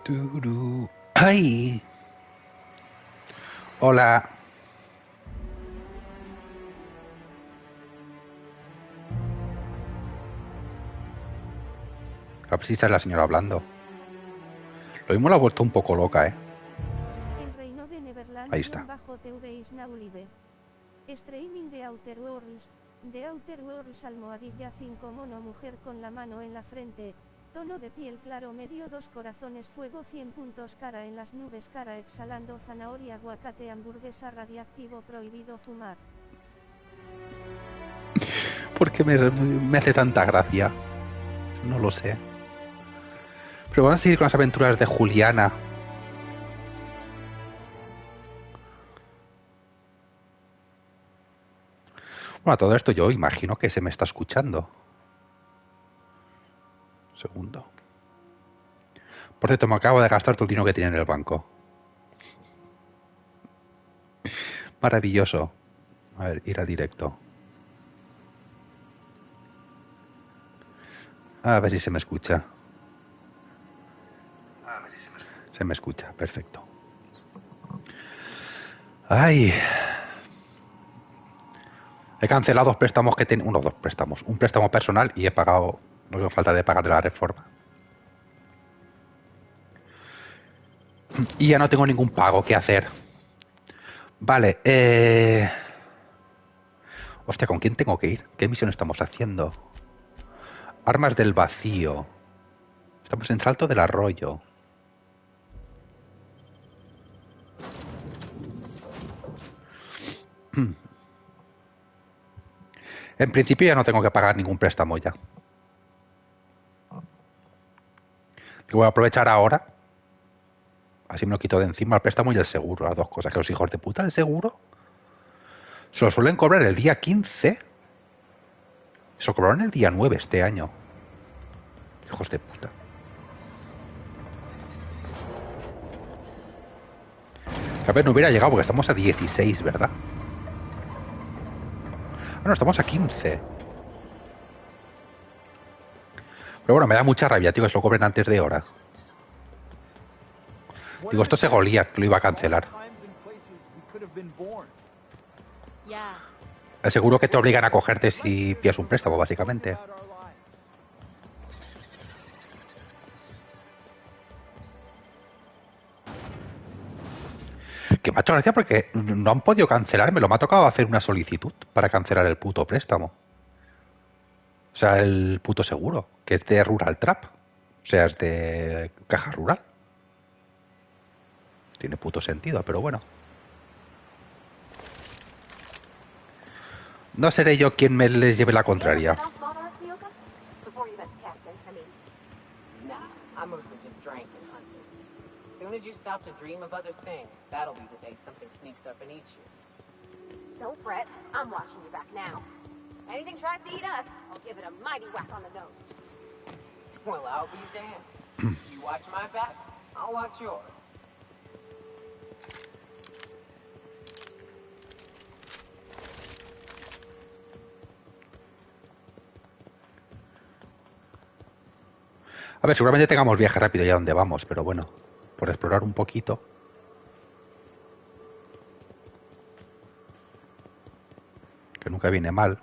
Turu. ¡Ay! Hola. A ver si está la señora hablando. Lo mismo la ha vuelto un poco loca, ¿eh? El reino de Neverland Ahí está. _TV is now live. Streaming de Outer Worlds. De Outer Worlds almohadilla 5 mono mujer con la mano en la frente. Tono de piel claro medio 2 corazones fuego 100 puntos cara en las nubes cara exhalando zanahoria aguacate hamburguesa radiactivo prohibido fumar. ¿Por qué me hace tanta gracia? No lo sé. Pero vamos a seguir con las aventuras de Juliana. Bueno, todo esto yo imagino que se me está escuchando. Segundo. Por cierto, me acabo de gastar todo el dinero que tenía en el banco. Maravilloso. A ver, ir al directo. A ver si se me escucha. Se me escucha, perfecto. Ay. He cancelado dos préstamos que tenía. Dos préstamos. Un préstamo personal y he pagado lo que me falta de pagar de la reforma. Y ya no tengo ningún pago que hacer. Vale, Hostia, ¿con quién tengo que ir? ¿Qué misión estamos haciendo? Armas del vacío. Estamos en Salto del Arroyo. En principio ya no tengo que pagar ningún préstamo ya. Voy a aprovechar ahora. Así me lo quito de encima el préstamo y el seguro. Las dos cosas. Que los hijos de puta del seguro se lo suelen cobrar el día 15. Se lo cobraron el día 9 este año. Hijos de puta. A ver, no hubiera llegado porque estamos a 16, ¿verdad? Ah, no, estamos a 15. Pero bueno, me da mucha rabia, tío, que se lo cobren antes de hora. Digo, esto se golía, que lo iba a cancelar. El seguro que te obligan a cogerte si pillas un préstamo, básicamente. Que me ha hecho gracia porque no han podido cancelármelo. Me ha tocado hacer una solicitud para cancelar el puto préstamo. O sea, el puto seguro, que es de Rural Trap. O sea, es de Caja Rural. Tiene puto sentido, pero bueno. No seré yo quien me les lleve la contraria. As you stop to dream of other things, that'll be the day something sneaks up and eats you. Don't fret, I'm watching your back now. Anything tries to eat us, I'll give it a mighty whack on the nose. Well, I'll be damned. You watch my back, I'll watch yours. A ver, seguramente tengamos viaje rápido ya donde vamos, pero bueno, por explorar un poquito. Que nunca viene mal.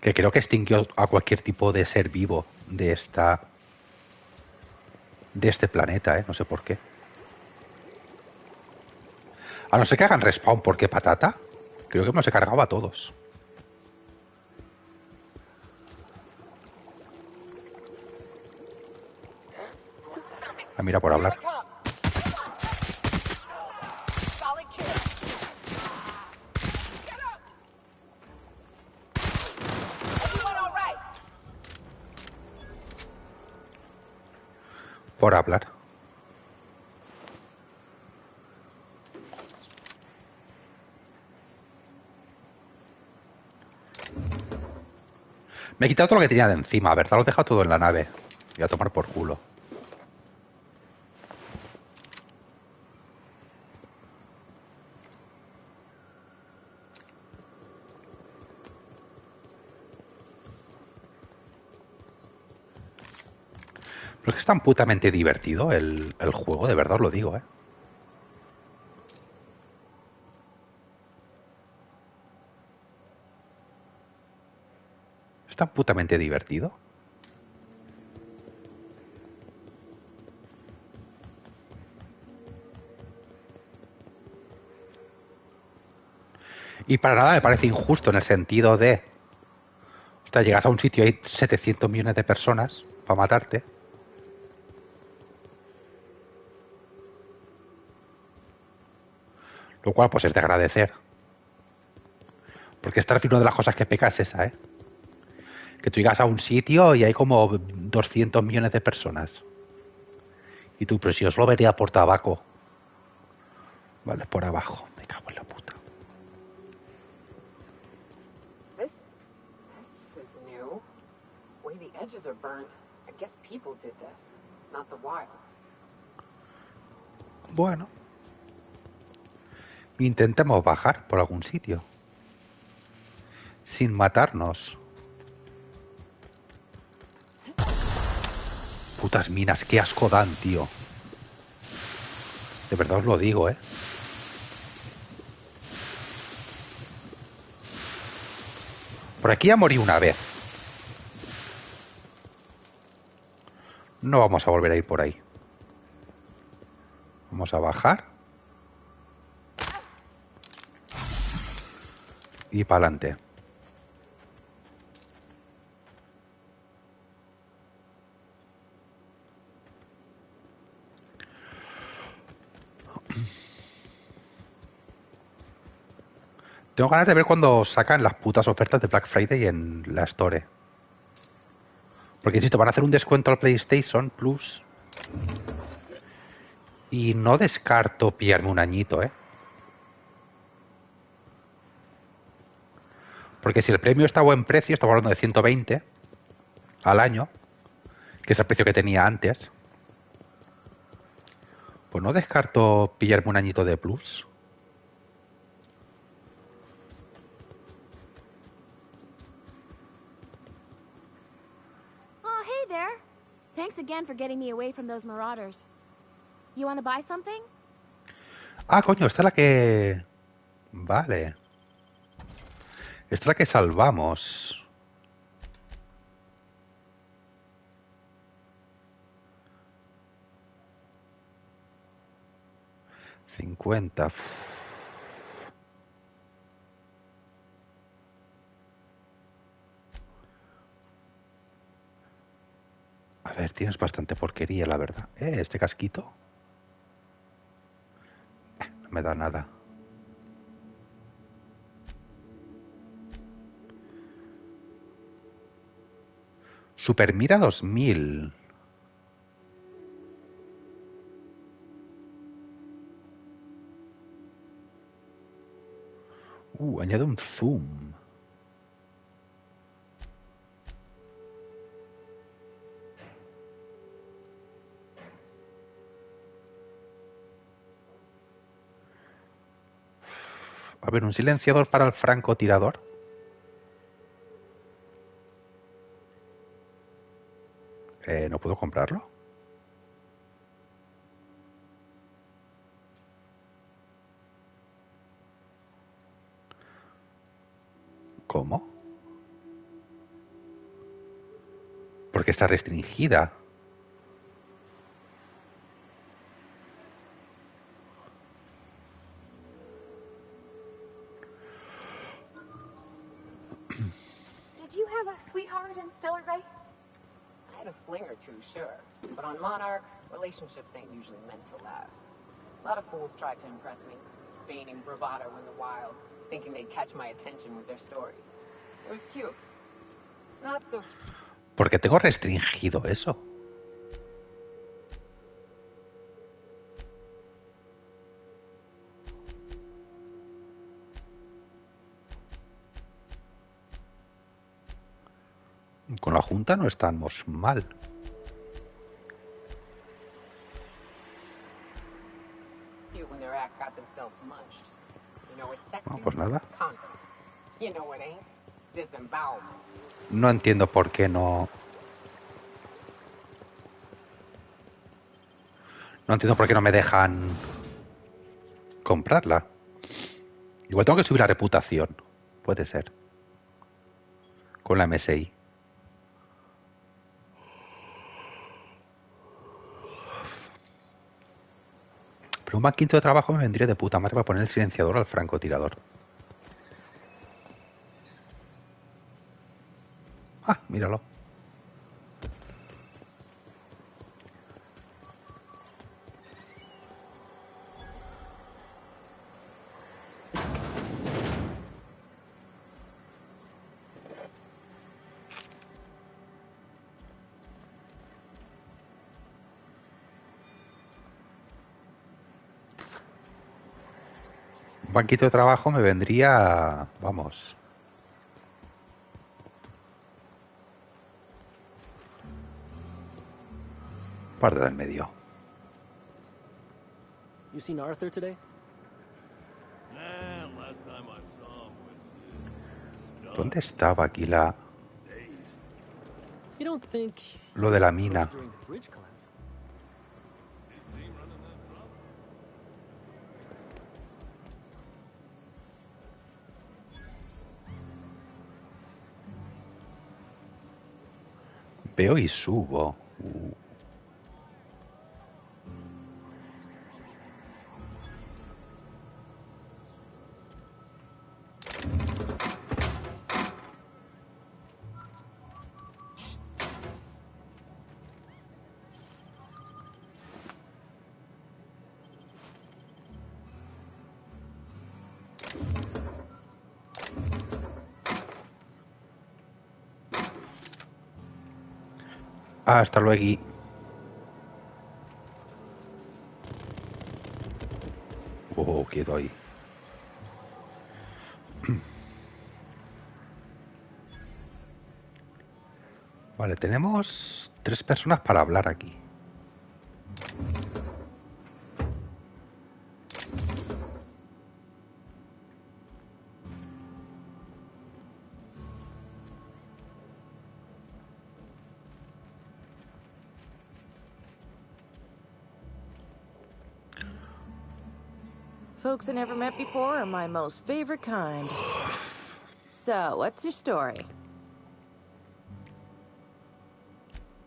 Que creo que extinguió a cualquier tipo de ser vivo de este planeta, ¿eh? No sé por qué. A no ser que hagan respawn, porque patata. Creo que me los he cargado a todos. Ah, mira, por hablar. Por hablar. Me he quitado todo lo que tenía de encima, ¿verdad? Lo he dejado todo en la nave. Voy a tomar por culo. Pero es que es tan putamente divertido el juego, de verdad os lo digo, ¿eh? Es tan putamente divertido. Y para nada me parece injusto en el sentido de... O sea, llegas a un sitio y hay 700 millones de personas para matarte. Lo cual, pues, es de agradecer. Porque esta es una de las cosas que peca es esa, ¿eh? Que tú llegas a un sitio y hay como 200 millones de personas. Y tú, pero si yo solo vería por tabaco. Vale, por abajo. Me cago en la puta. This is new. Way the edges are burnt. I guess people did this, not the wild. Bueno. Intentemos bajar por algún sitio. Sin matarnos. Putas minas, qué asco dan, tío. De verdad os lo digo, ¿eh? Por aquí ya morí una vez. No vamos a volver a ir por ahí. Vamos a bajar. Y para adelante. Tengo ganas de ver cuando sacan las putas ofertas de Black Friday en la Store. Porque insisto, van a hacer un descuento al PlayStation Plus. Y no descarto pillarme un añito, ¿eh? Porque si el premio está a buen precio, estamos hablando de 120 al año, que es el precio que tenía antes, pues no descarto pillarme un añito de Plus. Oh, hey there. Thanks again for getting me away from those marauders. You want to buy something? Ah, coño, esta es la que... Vale. Esta es la que salvamos. $50. A ver, tienes bastante porquería, la verdad. Este casquito. No me da nada. Supermira 2000. Añade un zoom. A ver, un silenciador para el francotirador. ¿No puedo comprarlo? ¿Cómo? Porque está restringida. Did you have a sweetheart in Stellar Bay? I had a fling or two, sure. But on Monarch, relationships ain't usually meant to last. A lot of fools tried to impress me, feigning bravado in the wilds, thinking they'd catch my attention with their stories. It was cute. Not so... Porque tengo restringido eso. Con la Junta no estamos mal. You and their act got themselves munched. You know it's sexy? No, pues nada. Confidence. You know what ain't? Disembowelment. No entiendo por qué no... No entiendo por qué no me dejan comprarla. Igual tengo que subir la reputación. Puede ser. Con la MSI. Pero un banquito de trabajo me vendría de puta madre para poner el silenciador al francotirador. Ah, míralo. Un banquito de trabajo me vendría... Vamos. Parte del medio. You seen Arthur today? Nah, last time I saw him was stuck. ¿Dónde estaba aquí la... Dazed. You don't think lo de la mina? during the bridge collapse? His team running that drop? Veo y subo. Hasta luego. Oh, quedo ahí. Vale, tenemos 3 personas para hablar aquí. Folks I never met before are my most favorite kind. So, what's your story?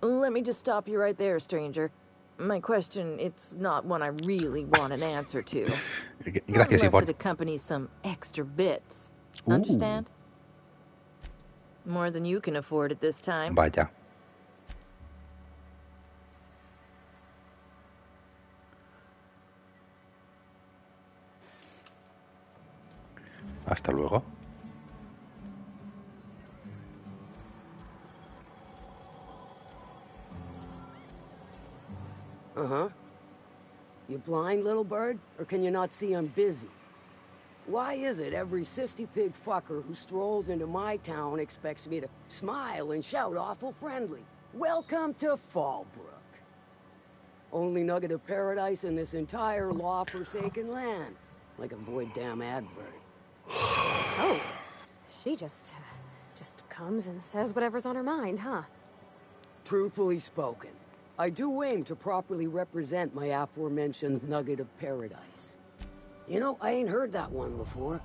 Let me just stop you right there, stranger. My question, it's not one I really want an answer to. Gracias, Unless Ivonne. it accompanies some extra bits. Understand? More than you can afford at this time. Vaya. Hasta luego. Uh-huh. You blind, little bird? Or can you not see I'm busy? Why is it every sissy pig fucker who strolls into my town expects me to smile and shout awful friendly? Welcome to Fallbrook. Only nugget of paradise in this entire law-forsaken land. Like a void damn advert. Oh, she just comes and says whatever's on her mind, huh? Truthfully spoken, I do aim to properly represent my aforementioned nugget of paradise. You know, I ain't heard that one before.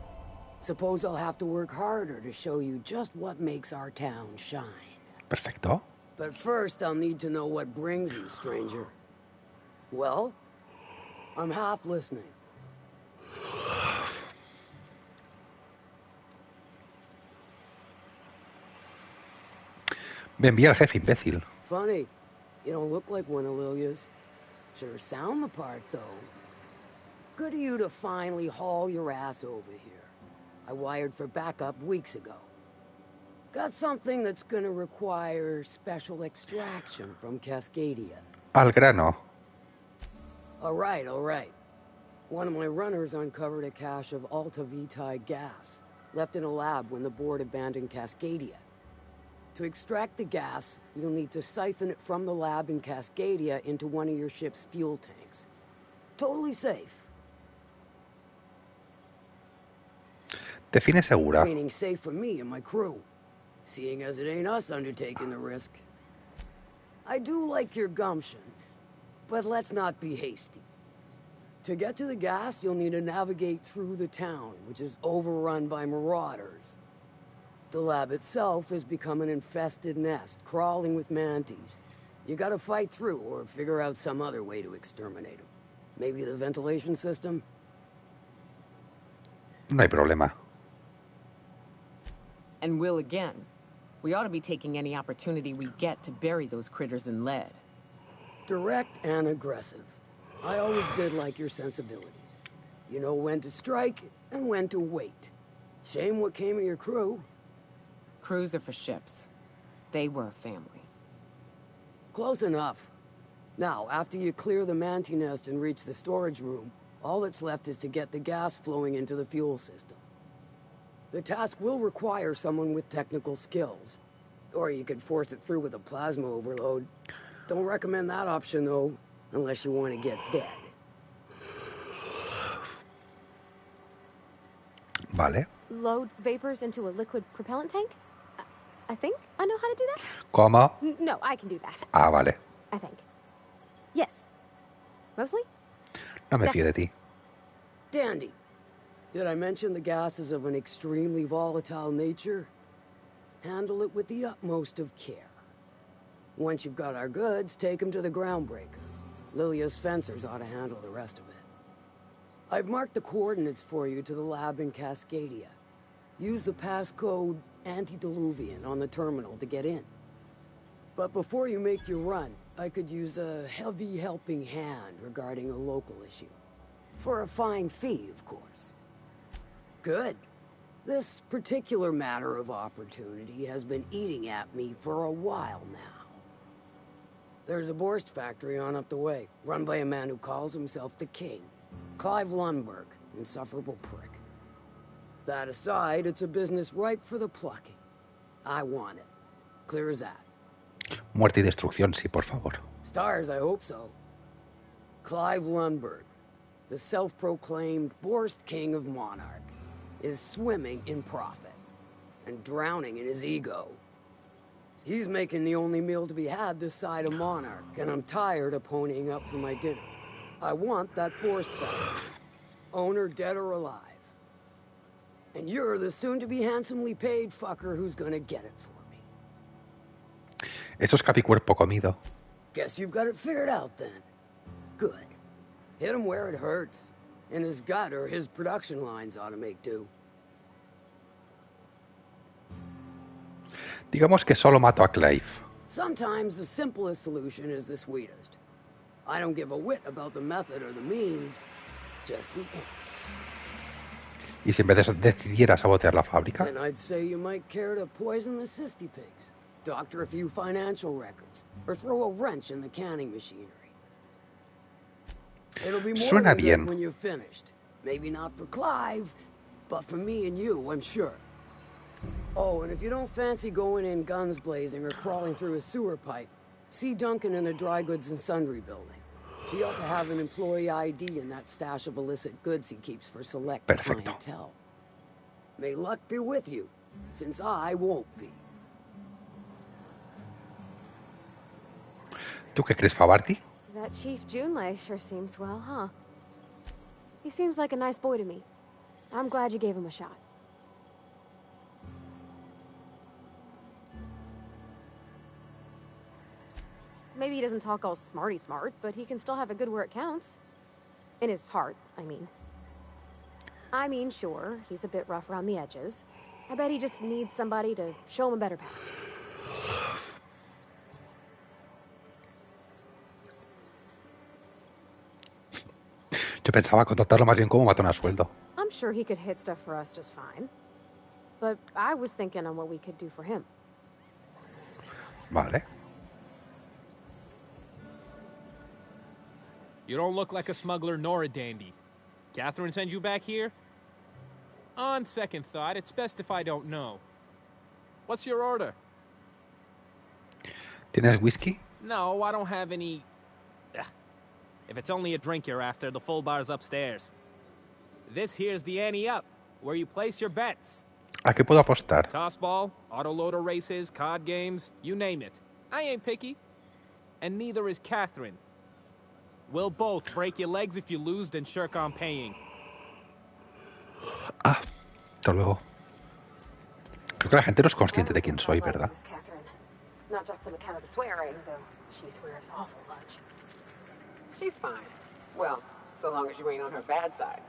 Suppose I'll have to work harder to show you just what makes our town shine. Perfecto. But first, I'll need to know what brings you, stranger. Well, I'm half listening. Me envía el jefe, imbécil. Funny, you don't look like one of Lilia's. Sure sound the part, though. Good of you to finally haul your ass over here. I wired for backup weeks ago. Got something that's gonna require special extraction from Cascadia. Al grano. All right. One of my runners uncovered a cache of Alta Vitae gas, left in a lab when the board abandoned Cascadia. To extract the gas, you'll need to siphon it from the lab in Cascadia into one of your ship's fuel tanks. Totally safe. Define segura. Meaning safe for me and my crew, seeing as it ain't us undertaking the risk. I do like your gumption, but let's not be hasty. To get to the gas, you'll need to navigate through the town, which is overrun by marauders. The lab itself has become an infested nest, crawling with mantis. You gotta fight through or figure out some other way to exterminate them. Maybe the ventilation system? No hay problema. And will again. We ought to be taking any opportunity we get to bury those critters in lead. Direct and aggressive. I always did like your sensibilities. You know when to strike and when to wait. Shame what came of your crew. Crews are for ships. They were a family. Close enough. Now, after you clear the manti nest and reach the storage room, all that's left is to get the gas flowing into the fuel system. The task will require someone with technical skills. Or you could force it through with a plasma overload. Don't recommend that option, though, unless you want to get dead. Vale. Load vapors into a liquid propellant tank? I think I know how to do that. ¿Cómo? No, I can do that. Ah, vale. I think. Yes. Mostly? No me fío de ti. Dandy. Did I mention the gas is of an extremely volatile nature? Handle it with the utmost of care. Once you've got our goods, take them to the groundbreaker. Lilia's fencers ought to handle the rest of it. I've marked the coordinates for you to the lab in Cascadia. Use the passcode Antediluvian on the terminal to get in. But before you make your run, I could use a heavy helping hand regarding a local issue. For a fine fee, of course. Good. This particular matter of opportunity has been eating at me for a while now. There's a Borst factory on up the way, run by a man who calls himself the King. Clive Lundberg, insufferable prick. That aside, it's a business ripe for the plucking. I want it. Clear as that. Muerte y destrucción, sí, por favor. Stars, I hope so. Clive Lundberg, the self-proclaimed Borst King of Monarch, is swimming in profit and drowning in his ego. He's making the only meal to be had this side of Monarch, and I'm tired of ponying up for my dinner. I want that Borst factory, owner dead or alive. And you're the soon-to-be handsomely paid fucker who's gonna get it for me. Eso es capicuerpo comido. Guess you've got it figured out then. Good. Hit him where it hurts. In his gut or his production lines ought to make do. Digamos que solo mato a Clive. Sometimes the simplest solution is the sweetest. I don't give a whit about the method or the means, just the end. Y si en vez de decidiera sabotear la fábrica, Then I'd say you might care to poison the cysty pigs, doctor a few financial records, or throw a wrench in the canning machinery. It'll be more Suena than bien. good when you're finished. Maybe not for Clive, but for me and you, I'm sure. Oh, and if you don't fancy going in guns blazing or crawling through a sewer pipe, see Duncan in the dry goods and sundry building. He ought to have an employee ID in that stash of illicit goods he keeps for select Perfecto. clientele. May luck be with you, since I won't be. ¿tú qué crees, Favardi? That Chief Junlei sure seems swell, huh? He seems like a nice boy to me. I'm glad you gave him a shot. Maybe he doesn't talk all smarty smart, but he can still have a good where it counts. In his heart, I mean. I mean, sure, he's a bit rough around the edges. I bet he just needs somebody to show him a better path. Yo pensaba contratarlo más bien como matón a sueldo. I'm sure he could hit stuff for us just fine. But I was thinking on what we could do for him. Vale. You don't look like a smuggler nor a dandy. Catherine send you back here? On second thought, it's best if I don't know. What's your order? ¿Tienes whisky? No, I don't have any. Ugh. If it's only a drink you're after, the full bar's upstairs. This here's the ante up, where you place your bets. ¿A qué puedo apostar? Toss ball, autoloader races, card games, you name it. I ain't picky. And neither is Catherine. We'll both break your legs if you lose, then shirk on paying. Ah, hasta luego. Creo que la gente no es consciente de quién soy, ¿verdad? Miss Catherine. Not just on account of the swearing, though she swears awful much. She's fine. Well, so long as you ain't on her bad side.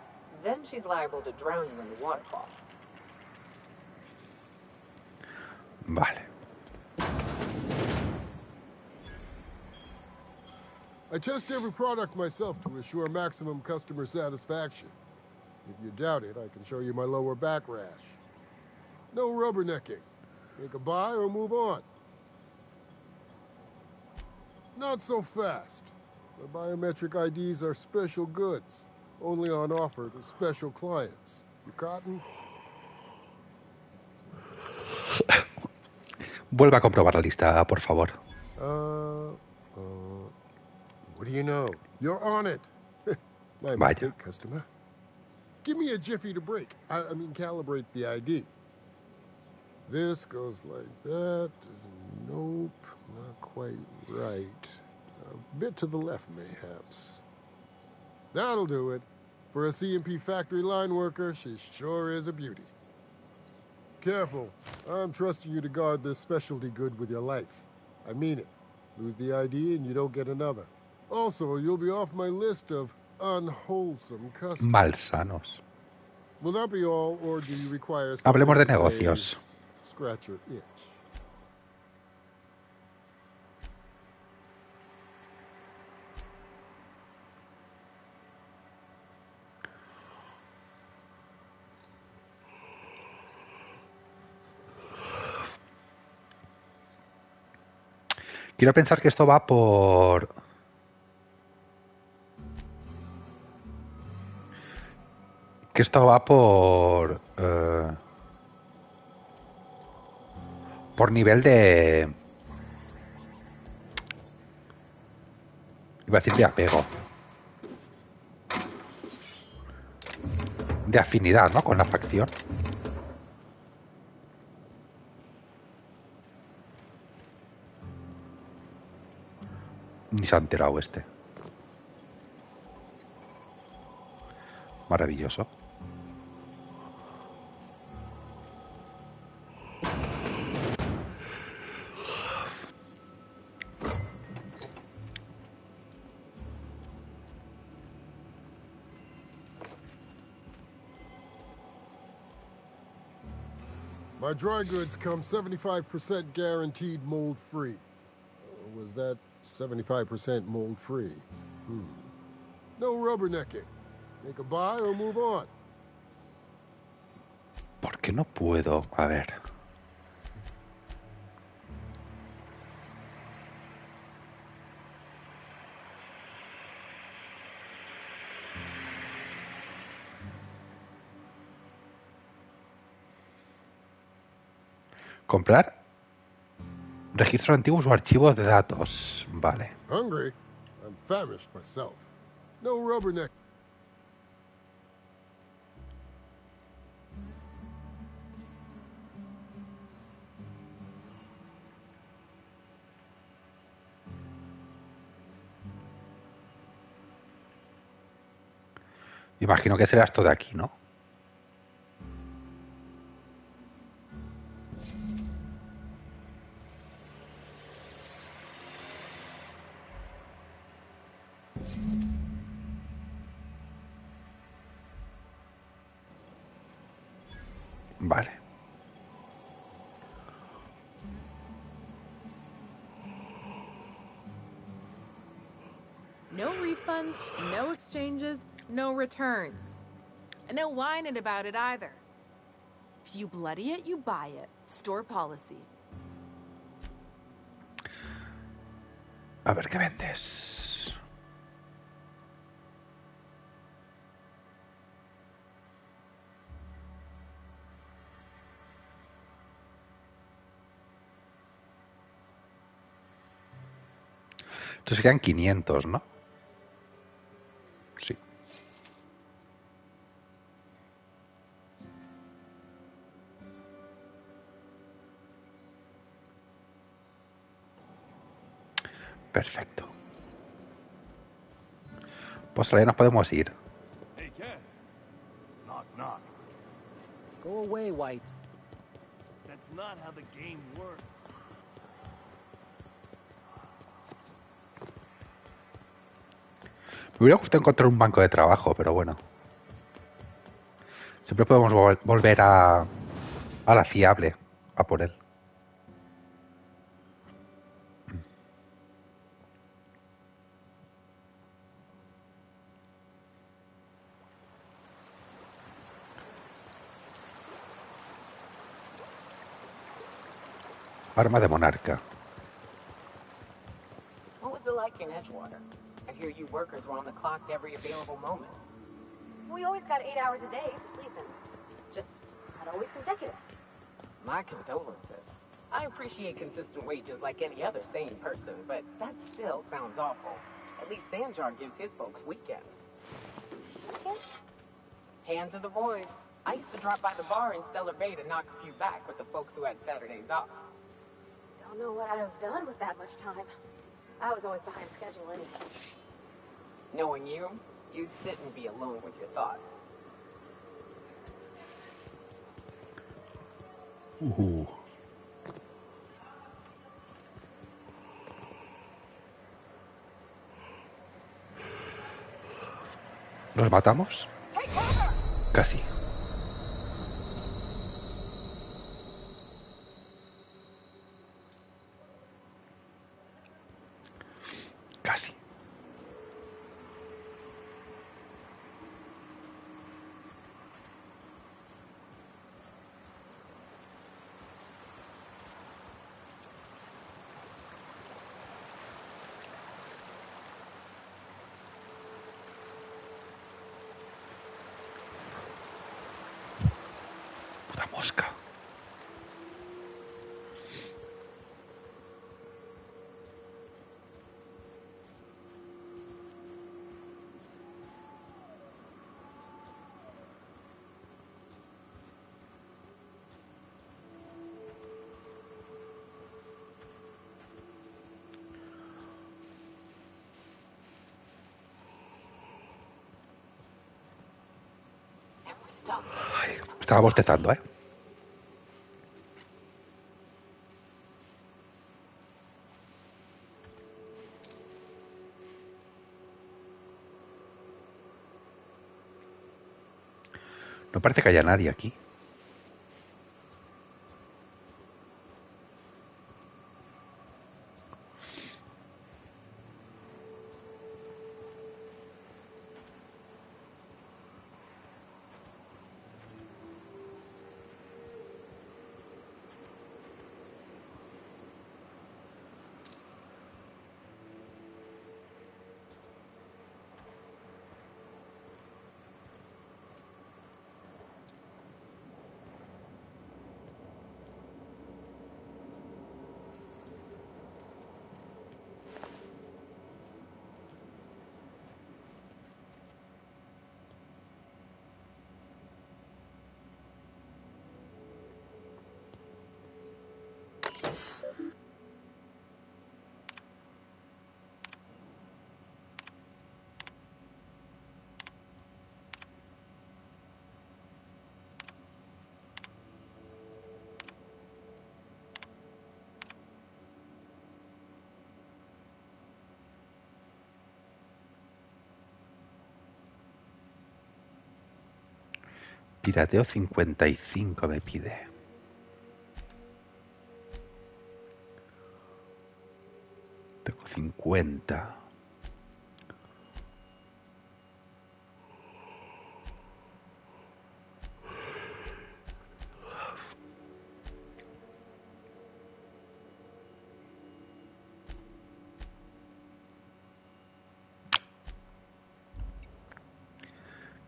Then she's liable to drown you in the waterfall. Vale. I test every product myself to assure maximum customer satisfaction. If you doubt it, I can show you my lower back rash. No rubbernecking. Make a buy or move on. Not so fast. The biometric IDs are special goods, only on offer to special clients. You cotton? Vuelva a comprobar la lista, por favor. What do you know? You're on it. My Vaya. mistake, customer. Give me a jiffy to break. I mean, calibrate the ID. This goes like that. Nope, not quite right. A bit to the left, mayhaps. That'll do it. For a CMP factory line worker, she sure is a beauty. Careful. I'm trusting you to guard this specialty good with your life. I mean it. Lose the ID and you don't get another. Also, you'll be off my list of unwholesome customers. Malsanos. Will that be all, or do you require Hablemos de something to negocios. say, scratch your itch? Quiero pensar que esto va por... Que esto va por nivel de... Iba a decir de apego. De afinidad, ¿no? Con la facción. Ni se ha enterado este. Maravilloso. My dry goods come 75% guaranteed mold-free. Was that 75% mold-free? No rubbernecking. Make a buy or move on. ¿Por qué no puedo? A ver. Comprar registros antiguos o archivos de datos. Vale. Hungry? I'm famished myself. No rubberneck. Imagino que será esto de aquí, ¿no? Vale. No refunds, no exchanges, no returns. And no whining about it either. If you bloody it, you buy it. Store policy. A ver qué vendes. Entonces serían 500, ¿no? Sí. Perfecto. Pues ahora ya nos podemos ir. Hey, Cass. Knock, knock. Go away, White. That's not how the game works. Me hubiera gustado encontrar un banco de trabajo, pero bueno. Siempre podemos volver a la fiable, a por él. Arma de monarca. What was it like in Edgewater? I hear you workers were on the clock every available moment. We always got 8 hours a day for sleeping. Just not always consecutive. My condolences. I appreciate consistent wages like any other sane person, but that still sounds awful. At least Sanjar gives his folks weekends. Okay. Hands of the void. I used to drop by the bar in Stellar Bay to knock a few back with the folks who had Saturdays off. Don't know what I'd have done with that much time. I was always behind schedule anyway. Knowing you, you'd sit and be alone with your thoughts. ¿Los matamos? Casi. Casi. Puta mosca. Ay, estaba bostezando, ¿eh? No parece que haya nadie aquí. Pirateo 55 me pide. Tengo 50.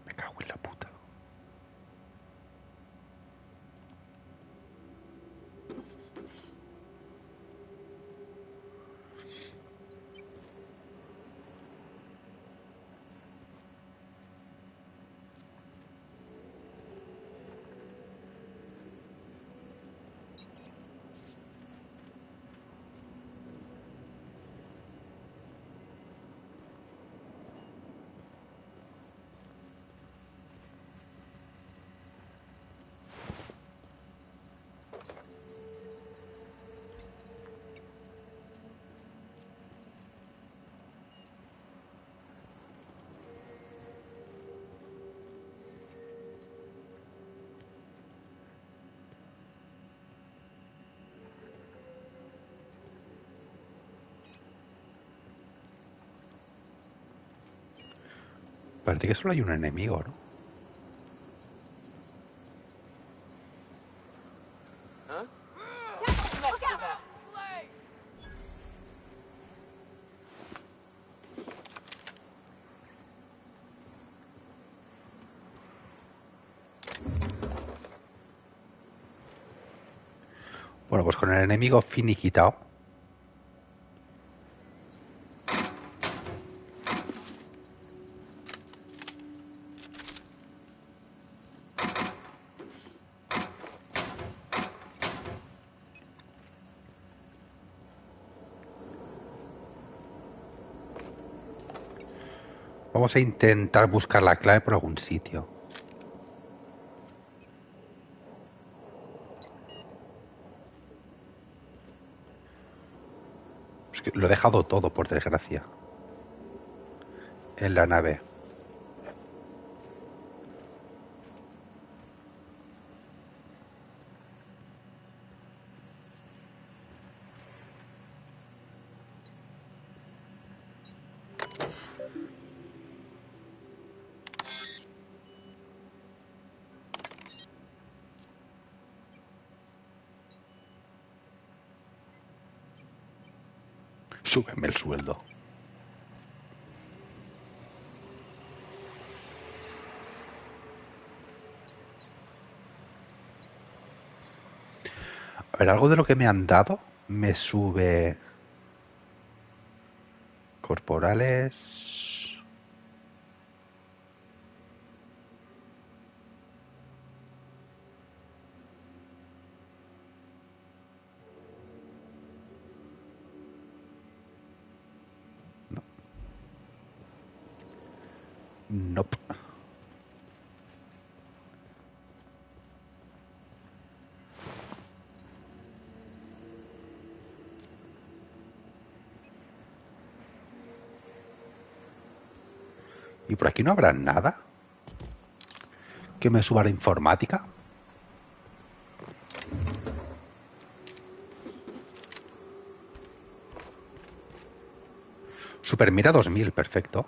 Me cago en la puta. Parece que solo hay un enemigo, ¿no? Bueno, pues con el enemigo finiquitado. Vamos a intentar buscar la clave por algún sitio. Es que lo he dejado todo, por desgracia. En la nave. Súbeme el sueldo. A ver, algo de lo que me han dado me sube corporales. No. Nope. ¿Y por aquí no habrá nada que me suba la informática? Super mira 2000, perfecto.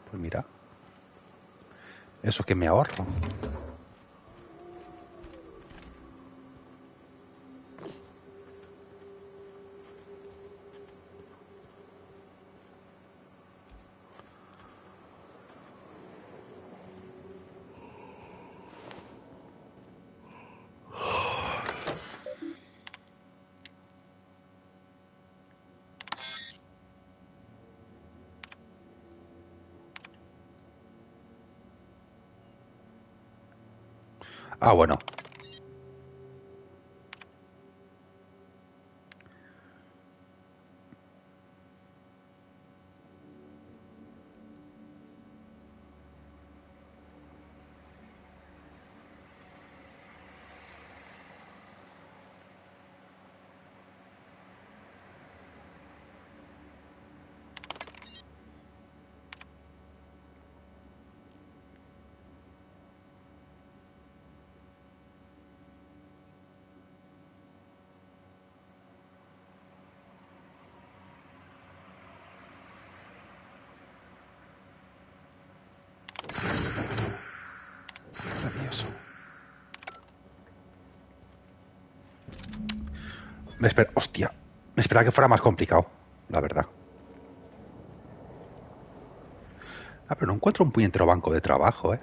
Pues mira. Eso que me ahorro. Ah, bueno. Maravilloso. Hostia. Me esperaba que fuera más complicado, la verdad. Ah, pero no encuentro un puñetero banco de trabajo, ¿eh?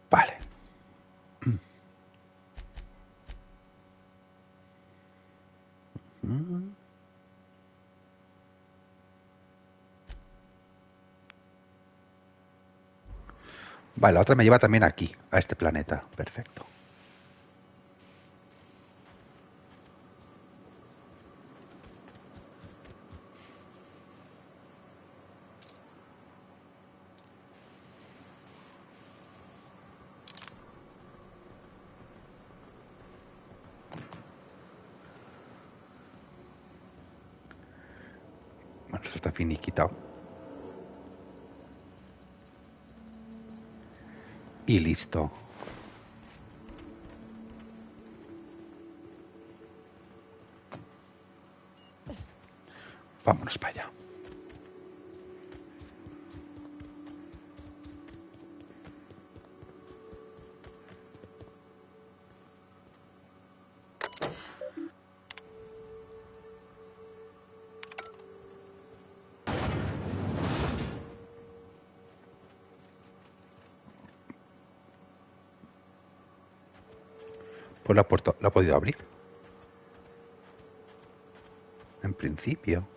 Vale. Vale, la otra me lleva también aquí, a este planeta. Perfecto. Bueno, eso está finiquitado. Y listo. Vámonos para allá. Pues la ha podido abrir. En principio.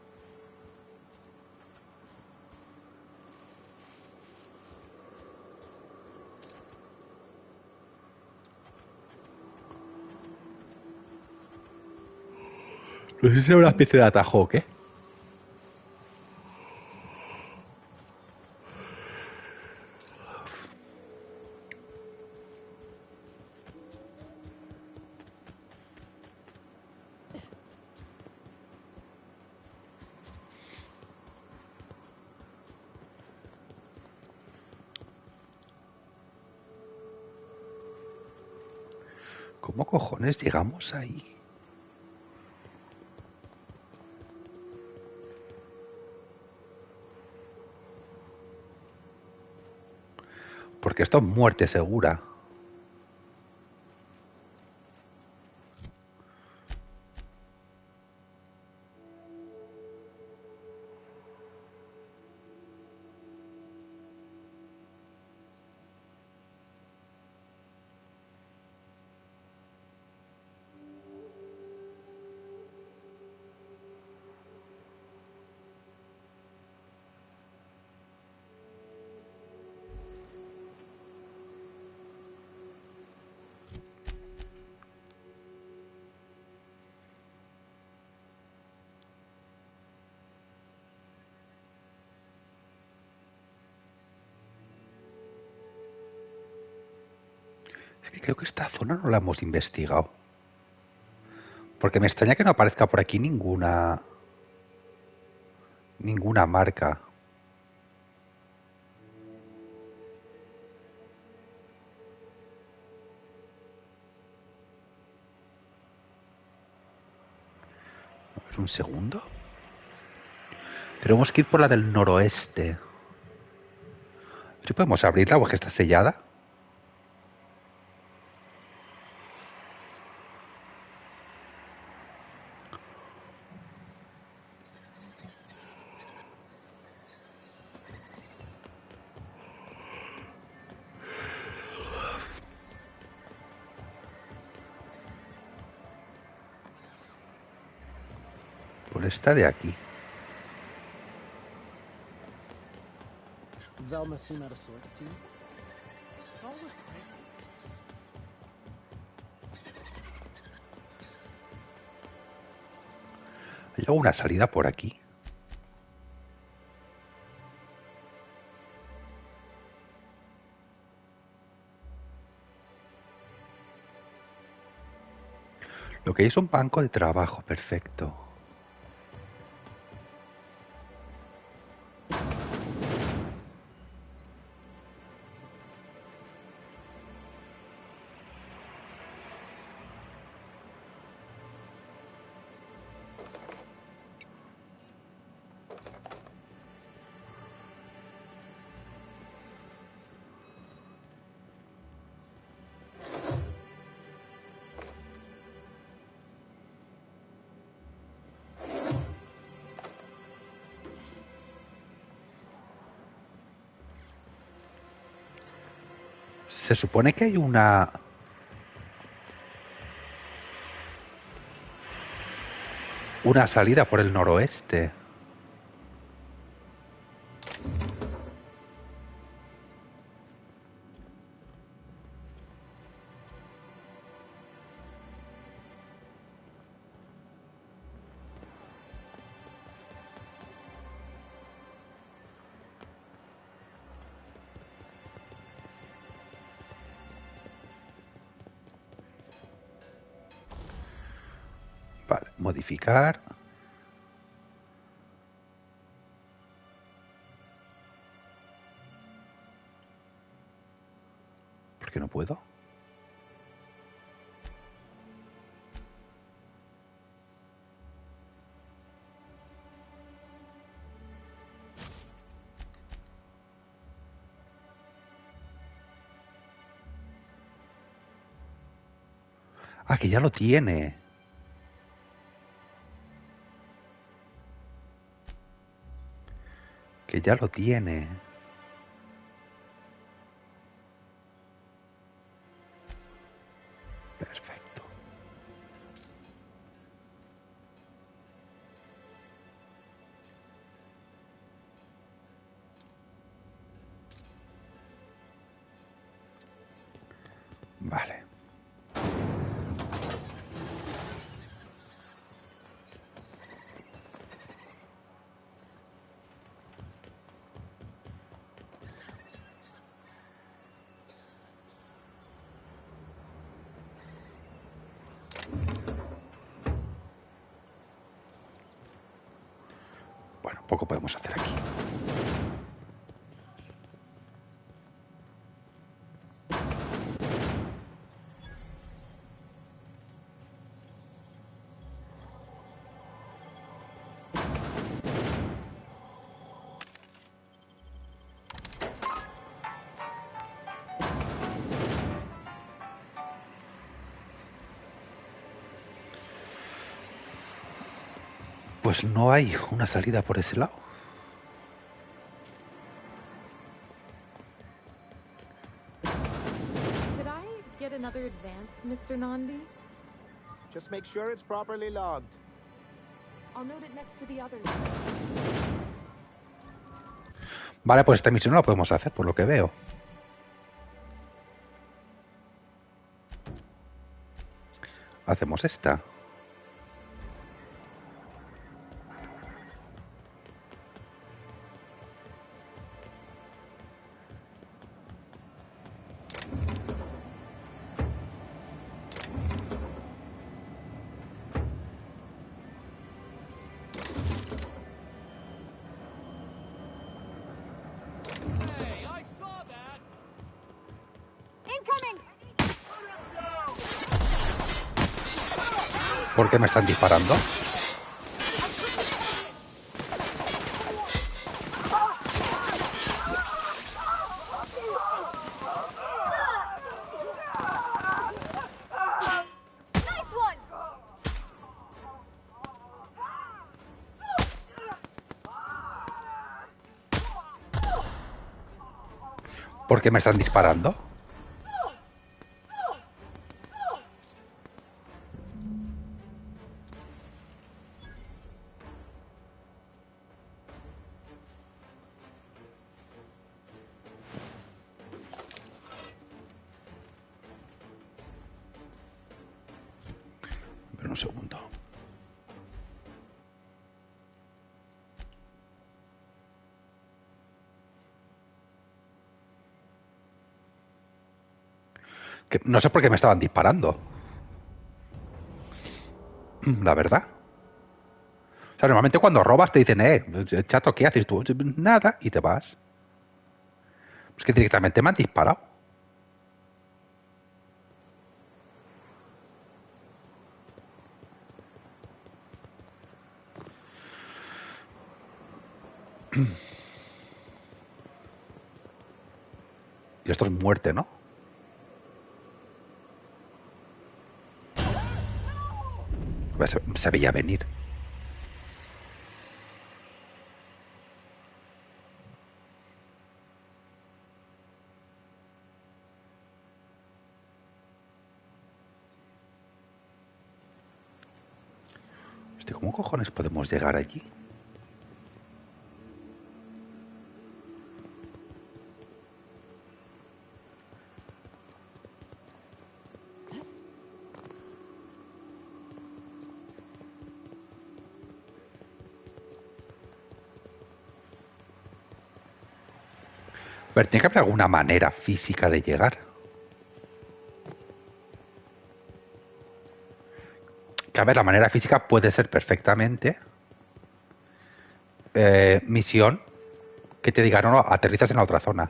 No sé si será una especie de atajo o qué. ¿Cómo cojones llegamos ahí? Porque esto es muerte segura. Es que creo que esta zona no la hemos investigado. Porque me extraña que no aparezca por aquí ninguna marca. A ver, un segundo. Tenemos que ir por la del noroeste. ¿Sí podemos abrirla porque está sellada? Por esta de aquí. Velma seem out of sorts to you? ¿Hay alguna salida por aquí? Lo que hay es un banco de trabajo, perfecto. Se supone que hay una salida por el noroeste. Vale, modificar. que no puedo. Ah, que ya lo tiene. Que ya lo tiene. Perfecto. Vale. Bueno, poco podemos hacer aquí. Pues no hay una salida por ese lado. Did I get another advance, Mr. Nandi? Just make sure it's properly logged. I'll note it next to the others. Vale, pues esta misión no la podemos hacer, por lo que veo. Hacemos esta. Hey, I saw that! Incoming! ¿Por qué me están disparando? Nice one! ¿Por qué me están disparando? Pero un segundo. Que no sé por qué me estaban disparando. La verdad. O sea, normalmente cuando robas te dicen, chato, ¿qué haces tú? Nada, y te vas. Es que directamente me han disparado. Y esto es muerte, ¿no? Se veía venir. Hostia, ¿cómo cojones podemos llegar allí? Pero tiene que haber alguna manera física de llegar. Que a ver, la manera física puede ser perfectamente misión que te diga, no, aterrizas en la otra zona.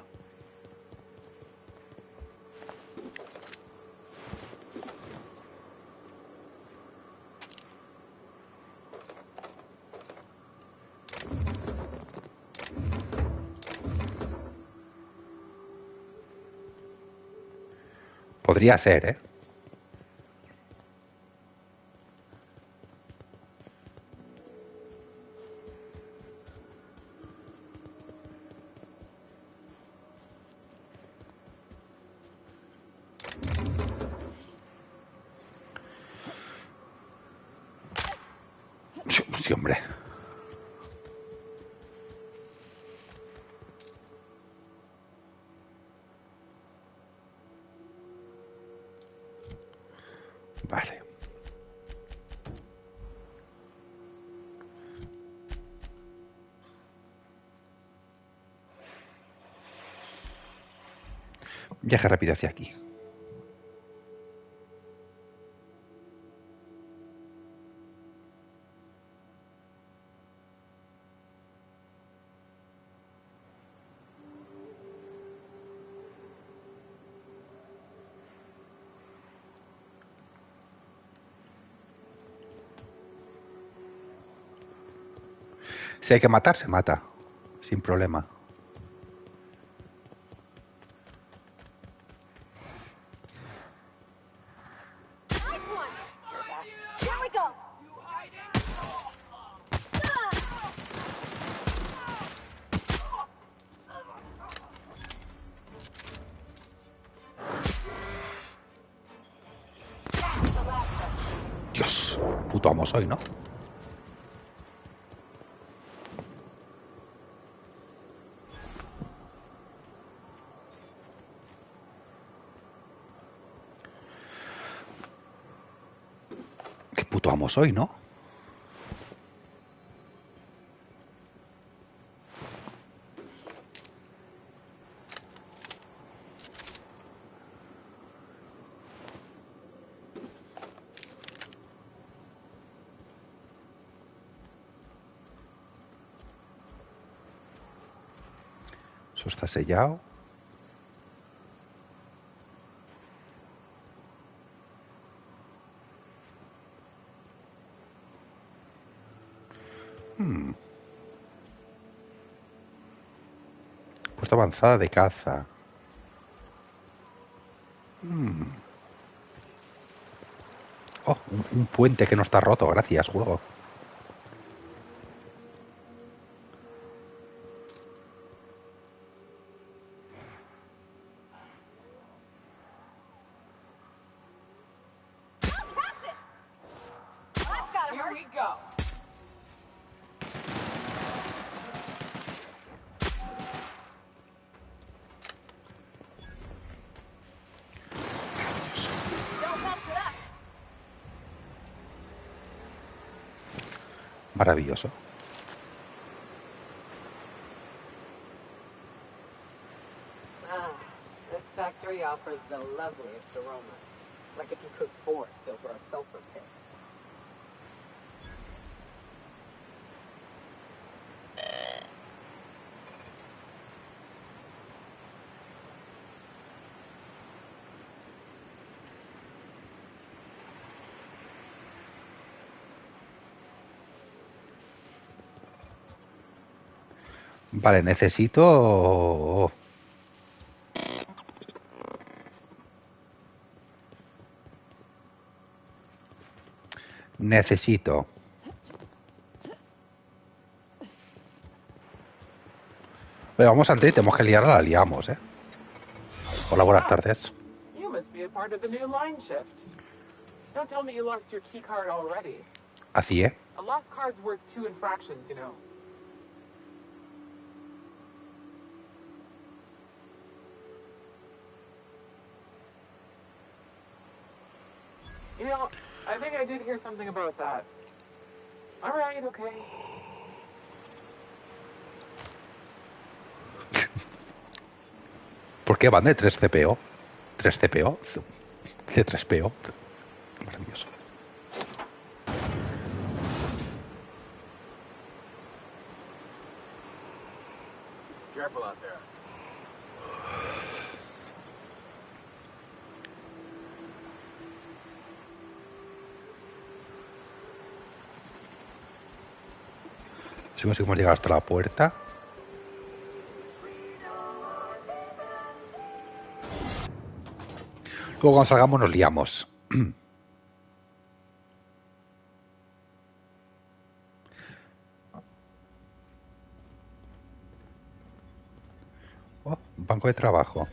Podría ser, ¿eh? Sí, hombre. Vale. Viaje rápido hacia aquí. Si hay que matar, se mata. Sin problema. Dios, puto amo soy, ¿no? Qué puto amo soy, ¿no? Eso está sellado. Puesta avanzada de caza. Oh, un puente que no está roto. Gracias, juego. Here we go. Maravilloso. This factory offers the loveliest aromas. Like if you cook forest over a sulfur pit. Vale, necesito... Necesito... Pero vamos antes y tenemos que liarla, la liamos, ¿eh? Hola, buenas tardes. You must be a part of the new line shift. Don't tell me you lost your key card already. Así, ¿eh? A lost card's worth 2 infractions, you know. You know, I think I did hear something about that. All right, okay. ¿Por qué van de 3 CPO? 3 CPO. De 3 PO. Maravilloso. Careful out there. Si conseguimos llegar hasta la puerta. Luego cuando salgamos nos liamos. Oh, un banco de trabajo.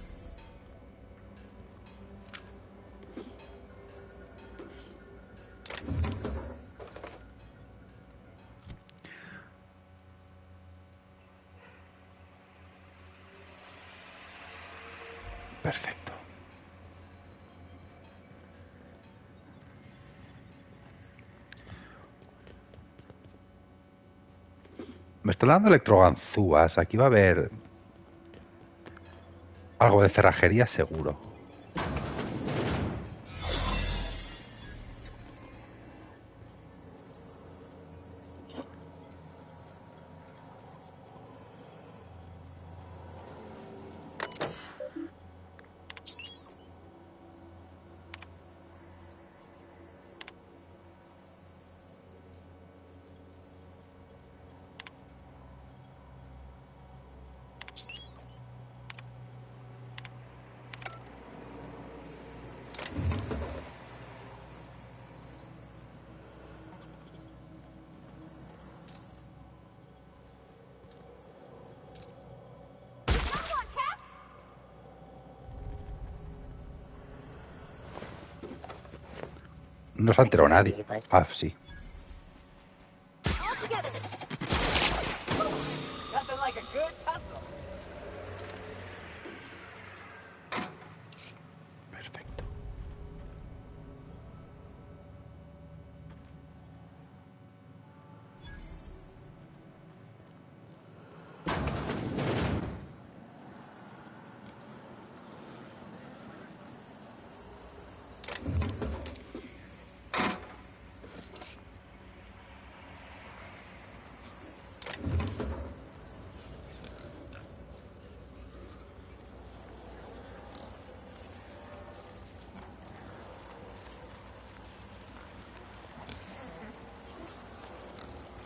Perfecto. Me están dando electroganzúas. Aquí va a haber algo de cerrajería seguro. No se ha enterado nadie. Ah, sí. Nothing like a good tussle. Perfecto.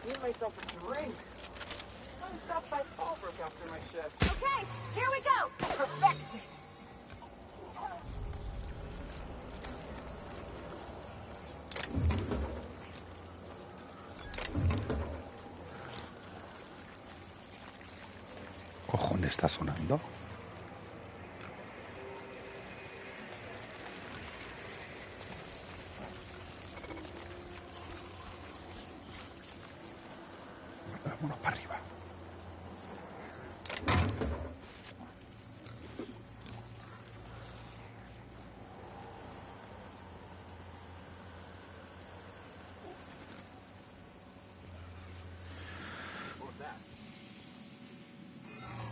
Get myself a drink. I'm stopped by Fallbrook after my shift. Okay, here we go. Perfect. ¿Cojones está sonando? Vámonos para arriba.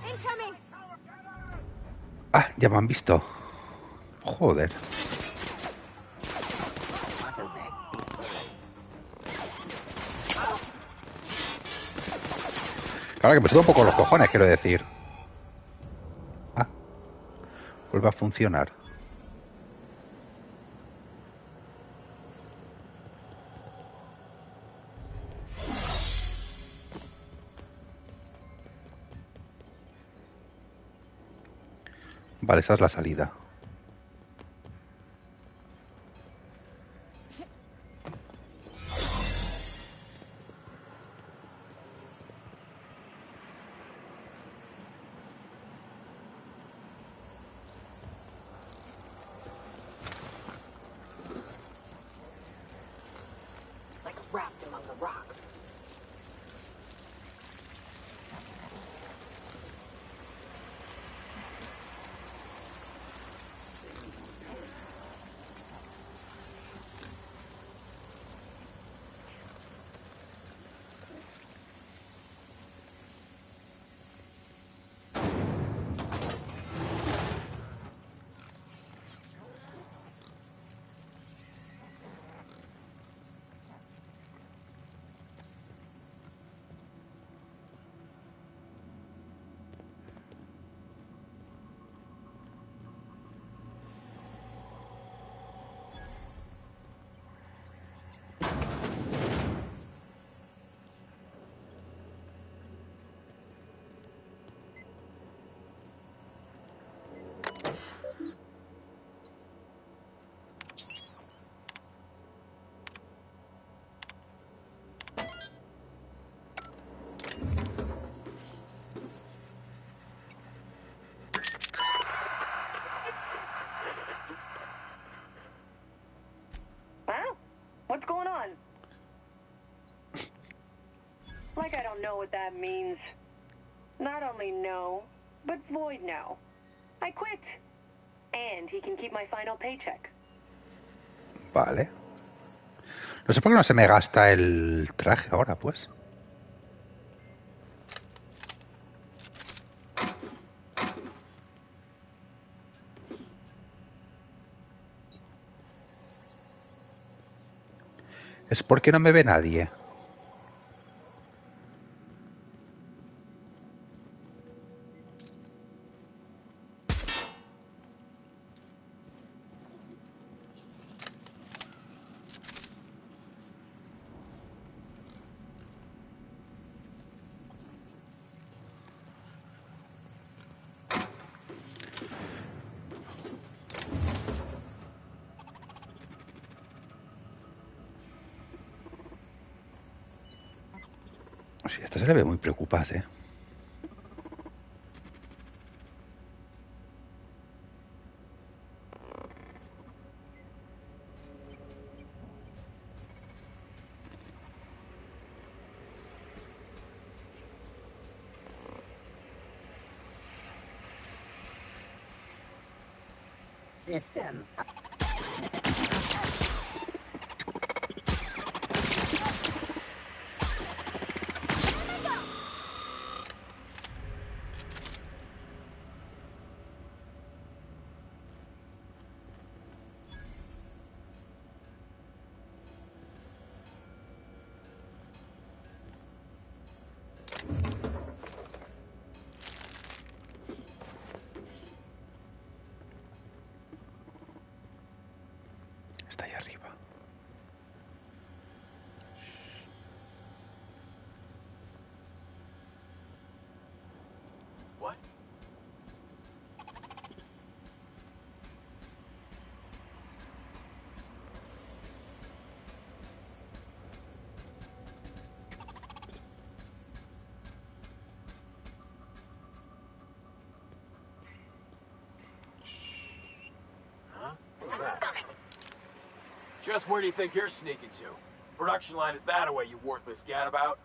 Incoming. Ah, ya me han visto. Joder. Claro que me suda un poco los cojones, quiero decir. Ah, vuelve a funcionar. Vale, esa es la salida. Like wrapped among the rocks. know what that means. Not only no, but void no. I quit. And he can keep my final paycheck. Vale. No sé por qué no se me gasta el traje ahora, pues. Es porque no me ve nadie. Sí, esta se le ve muy preocupada, ¿eh? System. Está ahí arriba. What? Huh? What's that? Just where do you think you're sneaking to? Production line is that away, you worthless gadabout?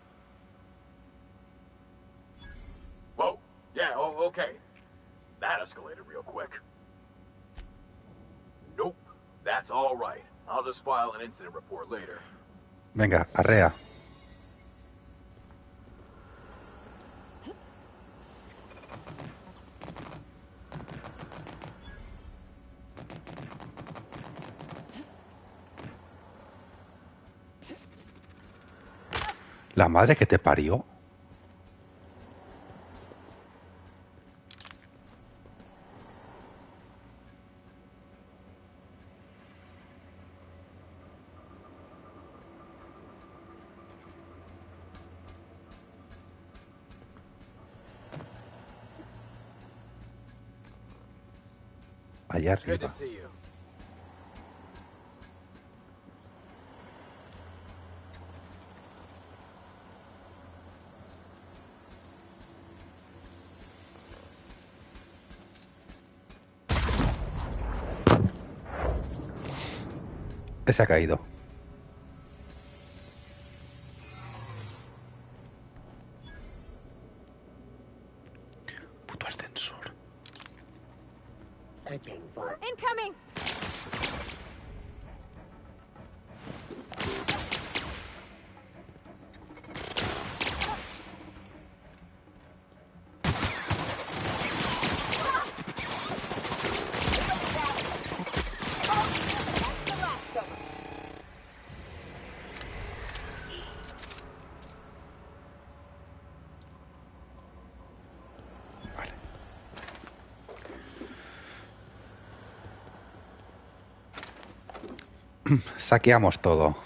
Whoa. Yeah, oh, okay. That escalated real quick. Nope. That's all right. I'll just file an incident report later. Venga, arrea. La madre que te parió. Allá Good to arriba. see you. Ese ha caído. Puto ascensor. Searching for. Incoming! Saqueamos todo.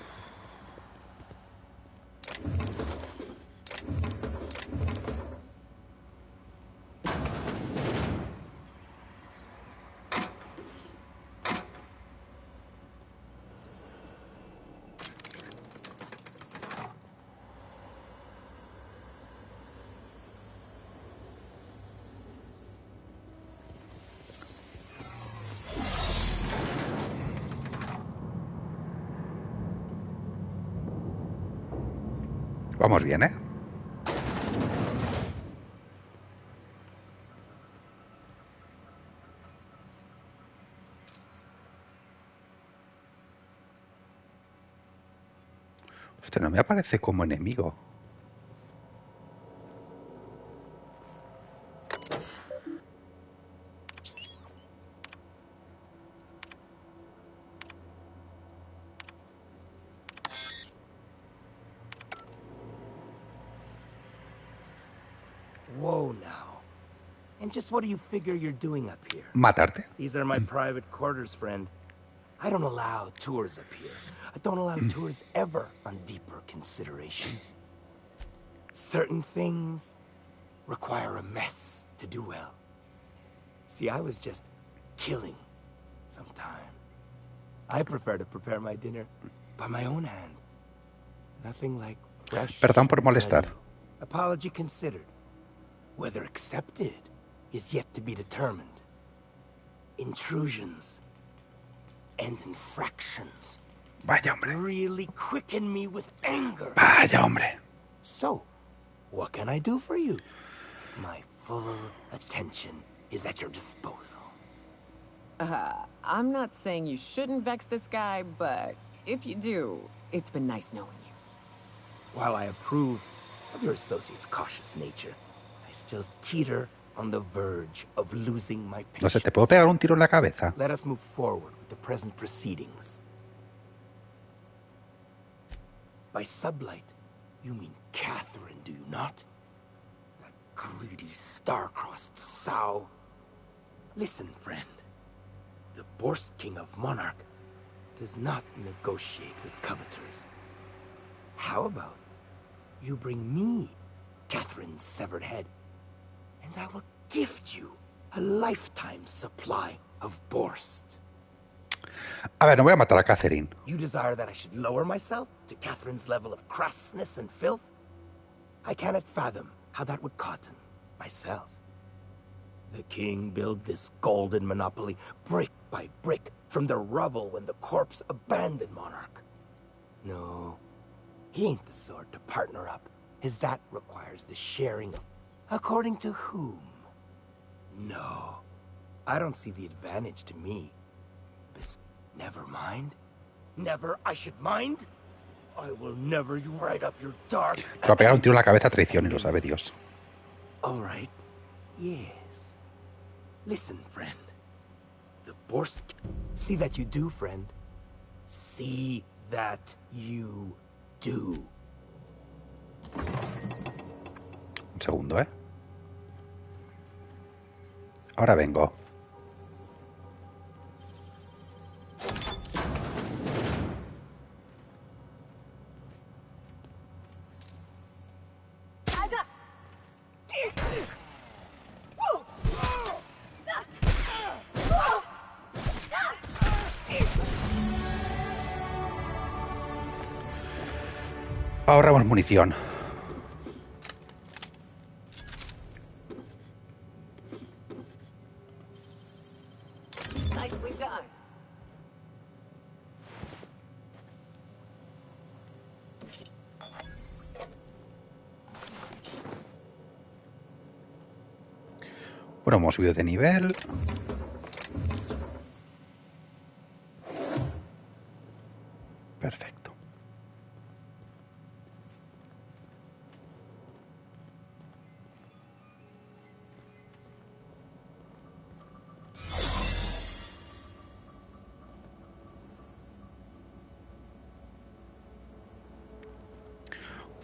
Vamos bien, ¿eh? Este no me aparece como enemigo. Whoa now. And just what do you figure you're doing up here? Matarte. These are my private quarters, friend. I don't allow tours up here. I don't allow tours ever on deeper consideration. Certain things require a mess to do well. See, I was just killing some time. I prefer to prepare my dinner by my own hand. Nothing like fresh. Perdón por molestar. ready. Apology considered. Whether accepted is yet to be determined. Intrusions and infractions Vaya hombre. really quicken me with anger. Vaya hombre. So, what can I do for you? My full attention is at your disposal. I'm not saying you shouldn't vex this guy, but if you do, it's been nice knowing you. While I approve of your associate's cautious nature, I still teeter on the verge of losing my patience. No sé, ¿te puedo pegar un tiro en la cabeza? Let us move forward with the present proceedings. By sublight, you mean Catherine, do you not? That greedy, star-crossed sow. Listen, friend. The Borst King of Monarch does not negotiate with coveters. How about you bring me Catherine's severed head, and I will gift you a lifetime supply of Borst. A ver, no voy a matar a Catherine. You desire that I should lower myself to Catherine's level of crassness and filth? I cannot fathom how that would cotton myself. The king built this golden monopoly brick by brick from the rubble when the corpse abandoned Monarch. No, he ain't the sort to partner up, as that requires the sharing of... According to whom? No, I don't see the advantage to me. Never mind. Never I should mind. I will never you right up your dark... Te va a pegar un tiro en la cabeza a traición y lo sabe Dios. All right. Yes. Listen, friend. The Borst... See that you do, friend. See that you do. Un segundo, ¿eh? Ahora vengo. Ahorramos munición. Nicely done. Bueno, hemos subido de nivel. Perfecto.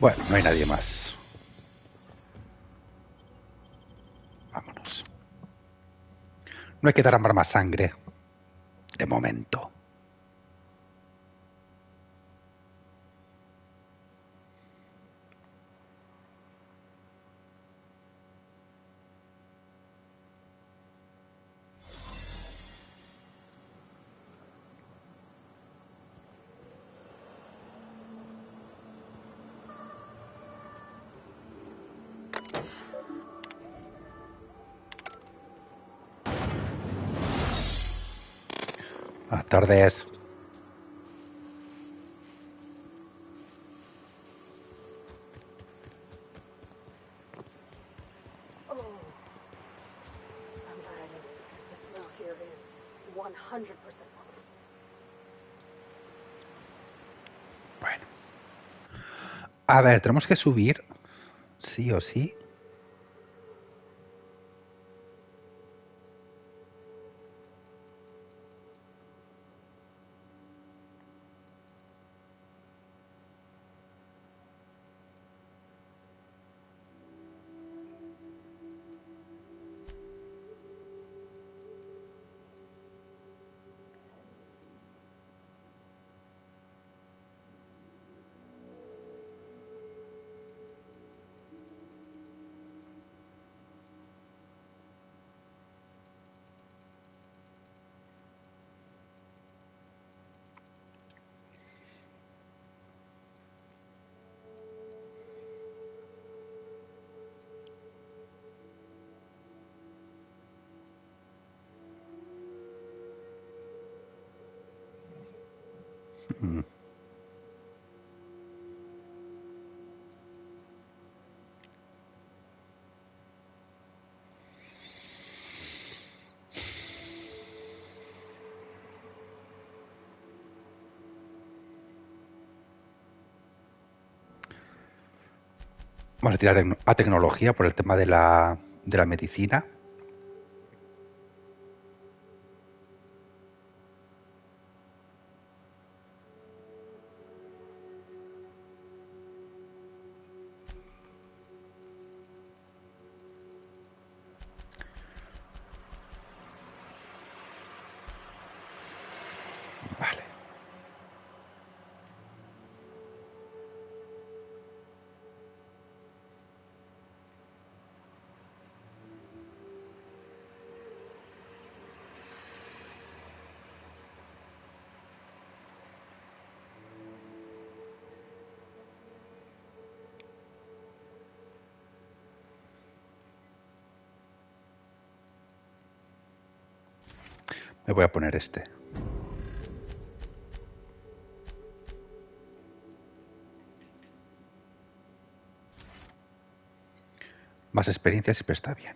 Bueno, no hay nadie más. Vámonos. No hay que derramar más sangre. De momento. Buenas tardes. Oh. I'm hiding because the smell here is 100% off. Bueno. A ver, tenemos que subir, sí o sí. Mm. Vamos a tirar a tecnología por el tema de la medicina. Vale. Me voy a poner este. Más experiencia siempre está bien.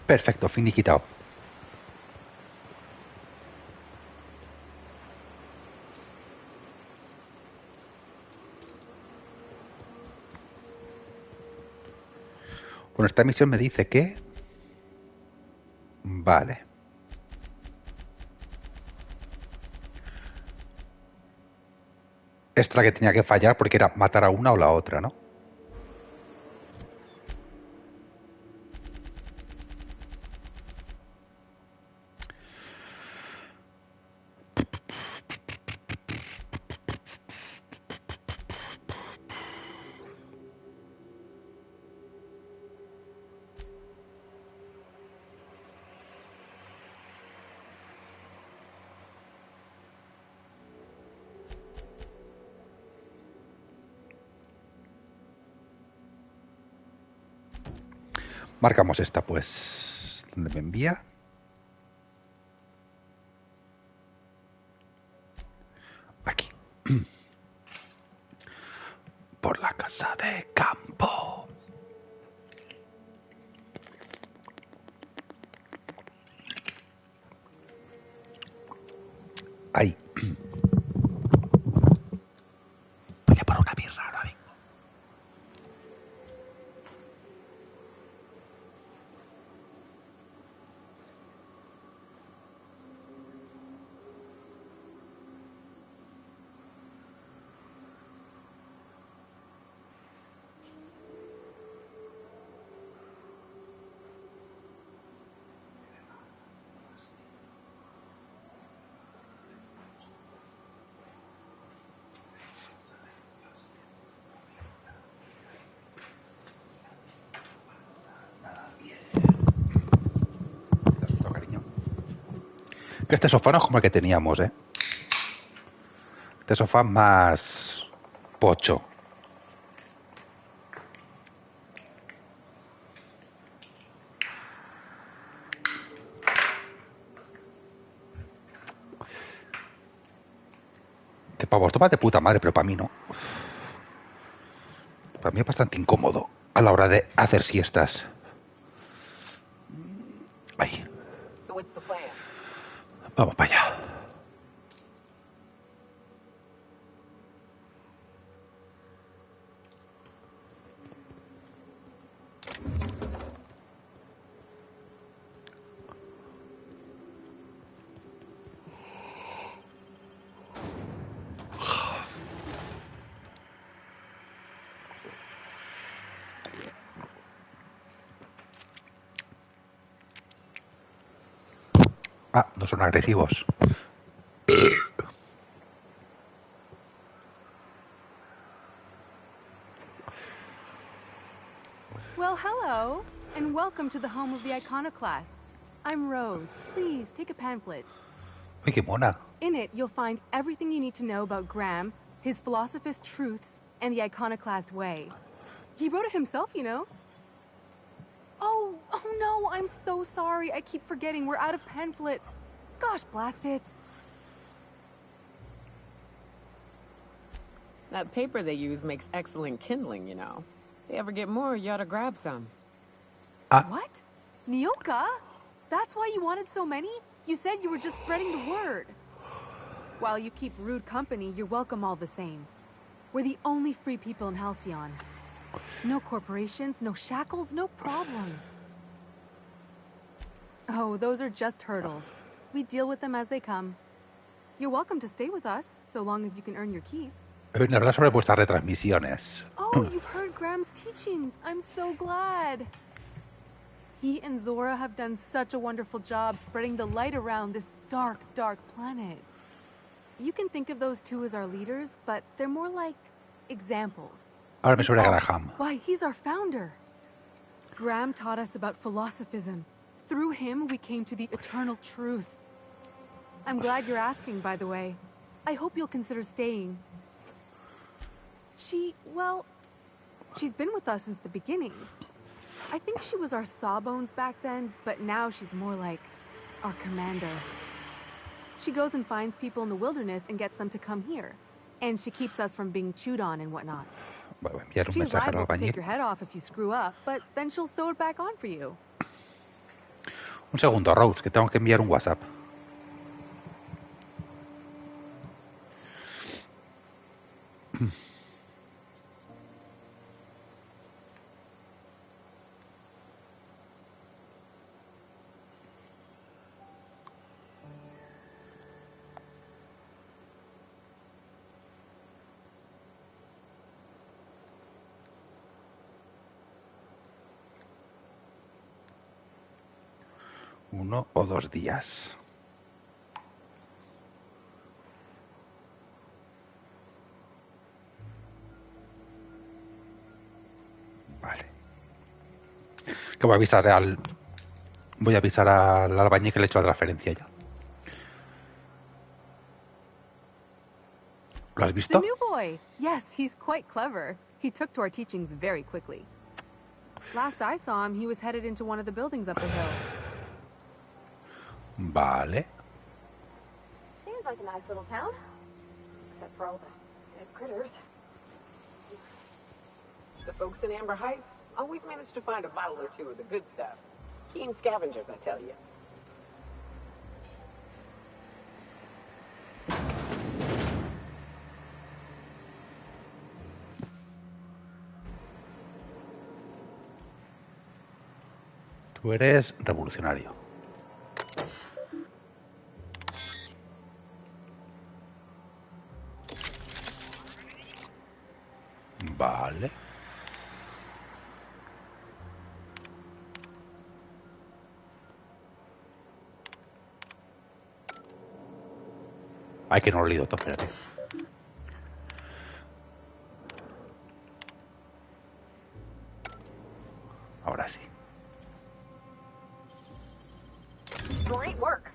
Perfecto, finiquitado. Bueno, esta misión me dice que... Vale. Esta es la que tenía que fallar porque era matar a una o la otra, ¿no? Marcamos esta, pues. ¿Dónde me envía? Aquí. Por la casa de campo. Ahí. Voy a por una birra ahora mismo. Que este sofá no es como el que teníamos, ¿eh? Este sofá más pocho. Que para vosotros va de puta madre, pero para mí no. Para mí es bastante incómodo a la hora de hacer siestas. Ahí. So what's the plan? Vamos para allá. Ah, no son agresivos. Well, hello, and welcome to the home of the Iconoclasts. I'm Rose. Please, take a pamphlet. Uy, qué mona. In it, you'll find everything you need to know about Graham, his Philosophist truths, and the Iconoclast way. He wrote it himself, you know. Oh no, I'm so sorry. I keep forgetting. We're out of pamphlets. Gosh, blast it. That paper they use makes excellent kindling, you know. If you ever get more, you ought to grab some. What? Nyoka? That's why you wanted so many? You said you were just spreading the word. While you keep rude company, you're welcome all the same. We're the only free people in Halcyon. No corporations, no shackles, no problems. Oh, those are just hurdles. We deal with them as they come. You're welcome to stay with us, so long as you can earn your keep. He venido a hablar sobre vuestras retransmisiones. Oh, you've heard Graham's teachings. I'm so glad. He and Zora have done such a wonderful job spreading the light around this dark, dark planet. You can think of those two as our leaders, but they're more like examples. Háblame sobre Graham. Why, he's our founder. Graham taught us about philosophism. Through him, we came to the eternal truth. I'm glad you're asking, by the way. I hope you'll consider staying. She's been with us since the beginning. I think she was our sawbones back then, but now she's more like our commander. She goes and finds people in the wilderness and gets them to come here. And she keeps us from being chewed on and whatnot. Voy a enviar un She's mensaje al liable to take albañil. your head off if you screw up, but then she'll sew it back on for you. Un segundo, Rose, que tengo que enviar un WhatsApp. Uno o 2 días. Vale. Que voy a avisar al... Voy a avisar al albañil que le he hecho la transferencia ya. ¿Lo has The visto? new boy. Yes, he's quite clever. He took to our teachings very quickly. Last I saw him, he was headed into one of the buildings up the hill. Vale. Seems like a nice little town. Except for all the dead critters. The folks in Amber Heights always manage to find a bottle or two of the good stuff. Keen scavengers, I tell you. Tú eres revolucionario. Vale. Ay, que no lo he leído todo, espérate. Ahora sí. Great work.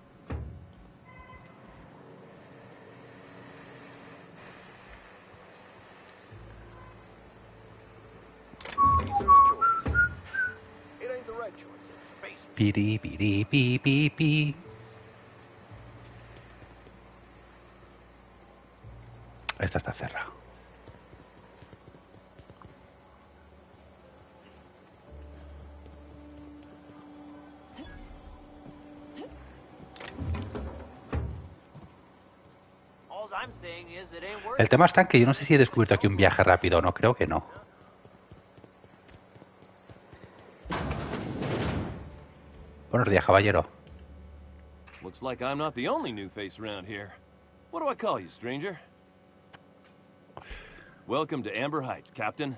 It ain't the right choice. It's space. Piri, piri, pi, pi, pi. Esta está cerrada. El tema está en que yo no sé si he descubierto aquí un viaje rápido o no. Creo que no. Buenos días, caballero. Looks like I'm not the only new face around here. What do I call you, stranger? Welcome to Amber Heights, Captain.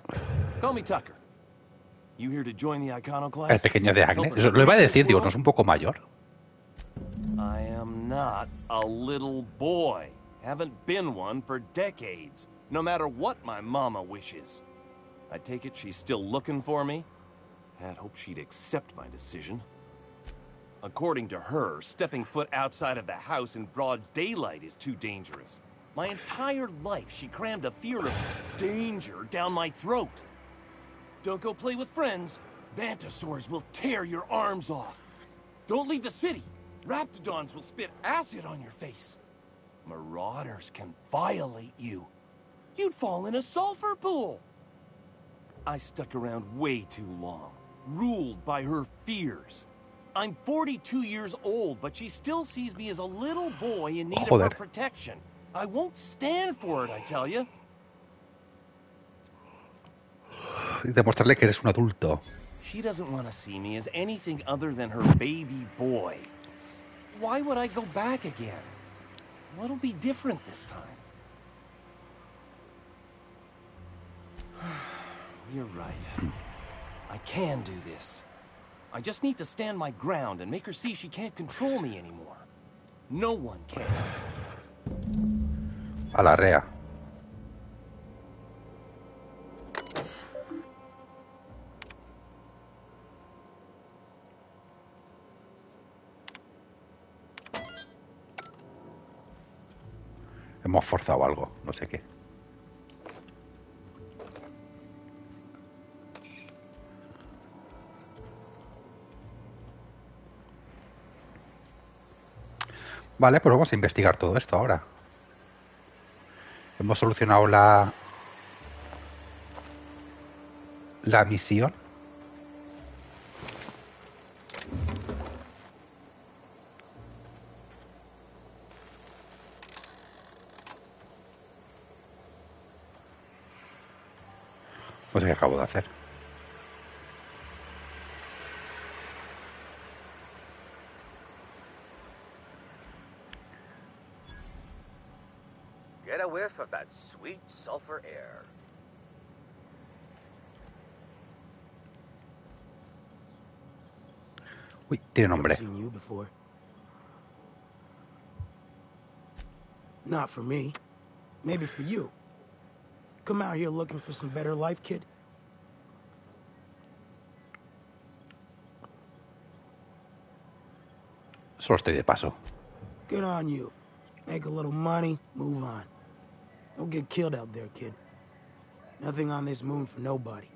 Call me Tucker. You here to join the El Iconoclasts? pequeño de Agnes. Eso lo iba a decir, digo, ¿no es un poco mayor? I am not a little boy. Haven't been one for decades, no matter what my mama wishes. I take it she's still looking for me? I'd hope she'd accept my decision. According to her, stepping foot outside of the house in broad daylight is too dangerous. My entire life, she crammed a fear of danger down my throat. Don't go play with friends. Mantisaurs will tear your arms off. Don't leave the city. Raptidons will spit acid on your face. Marauders can violate you. You'd fall in a sulfur pool. I stuck around way too long, ruled by her fears. I'm 42 years old, but she still sees me as a little boy in need of her protection. I won't stand for it, I tell you. Demostrarle que eres un adulto. She doesn't want to see me as anything other than her baby boy. Why would I go back again? What'll be different this time? You're right. I can do this. I just need to stand my ground and make her see she can't control me anymore. No one can. A la rea. Hemos forzado algo, no sé qué. Vale, pues vamos a investigar todo esto ahora. Hemos solucionado la misión. No sé qué acabo de hacer. Get a whiff of that sweet sulfur air. Uy, tiene nombre. Seen you before? Not for me. Maybe for you. Come out here looking for some better life, kid? Solo estoy de paso. Good on you. Make a little money, move on. Don't get killed out there, kid. Nothing on this moon for nobody.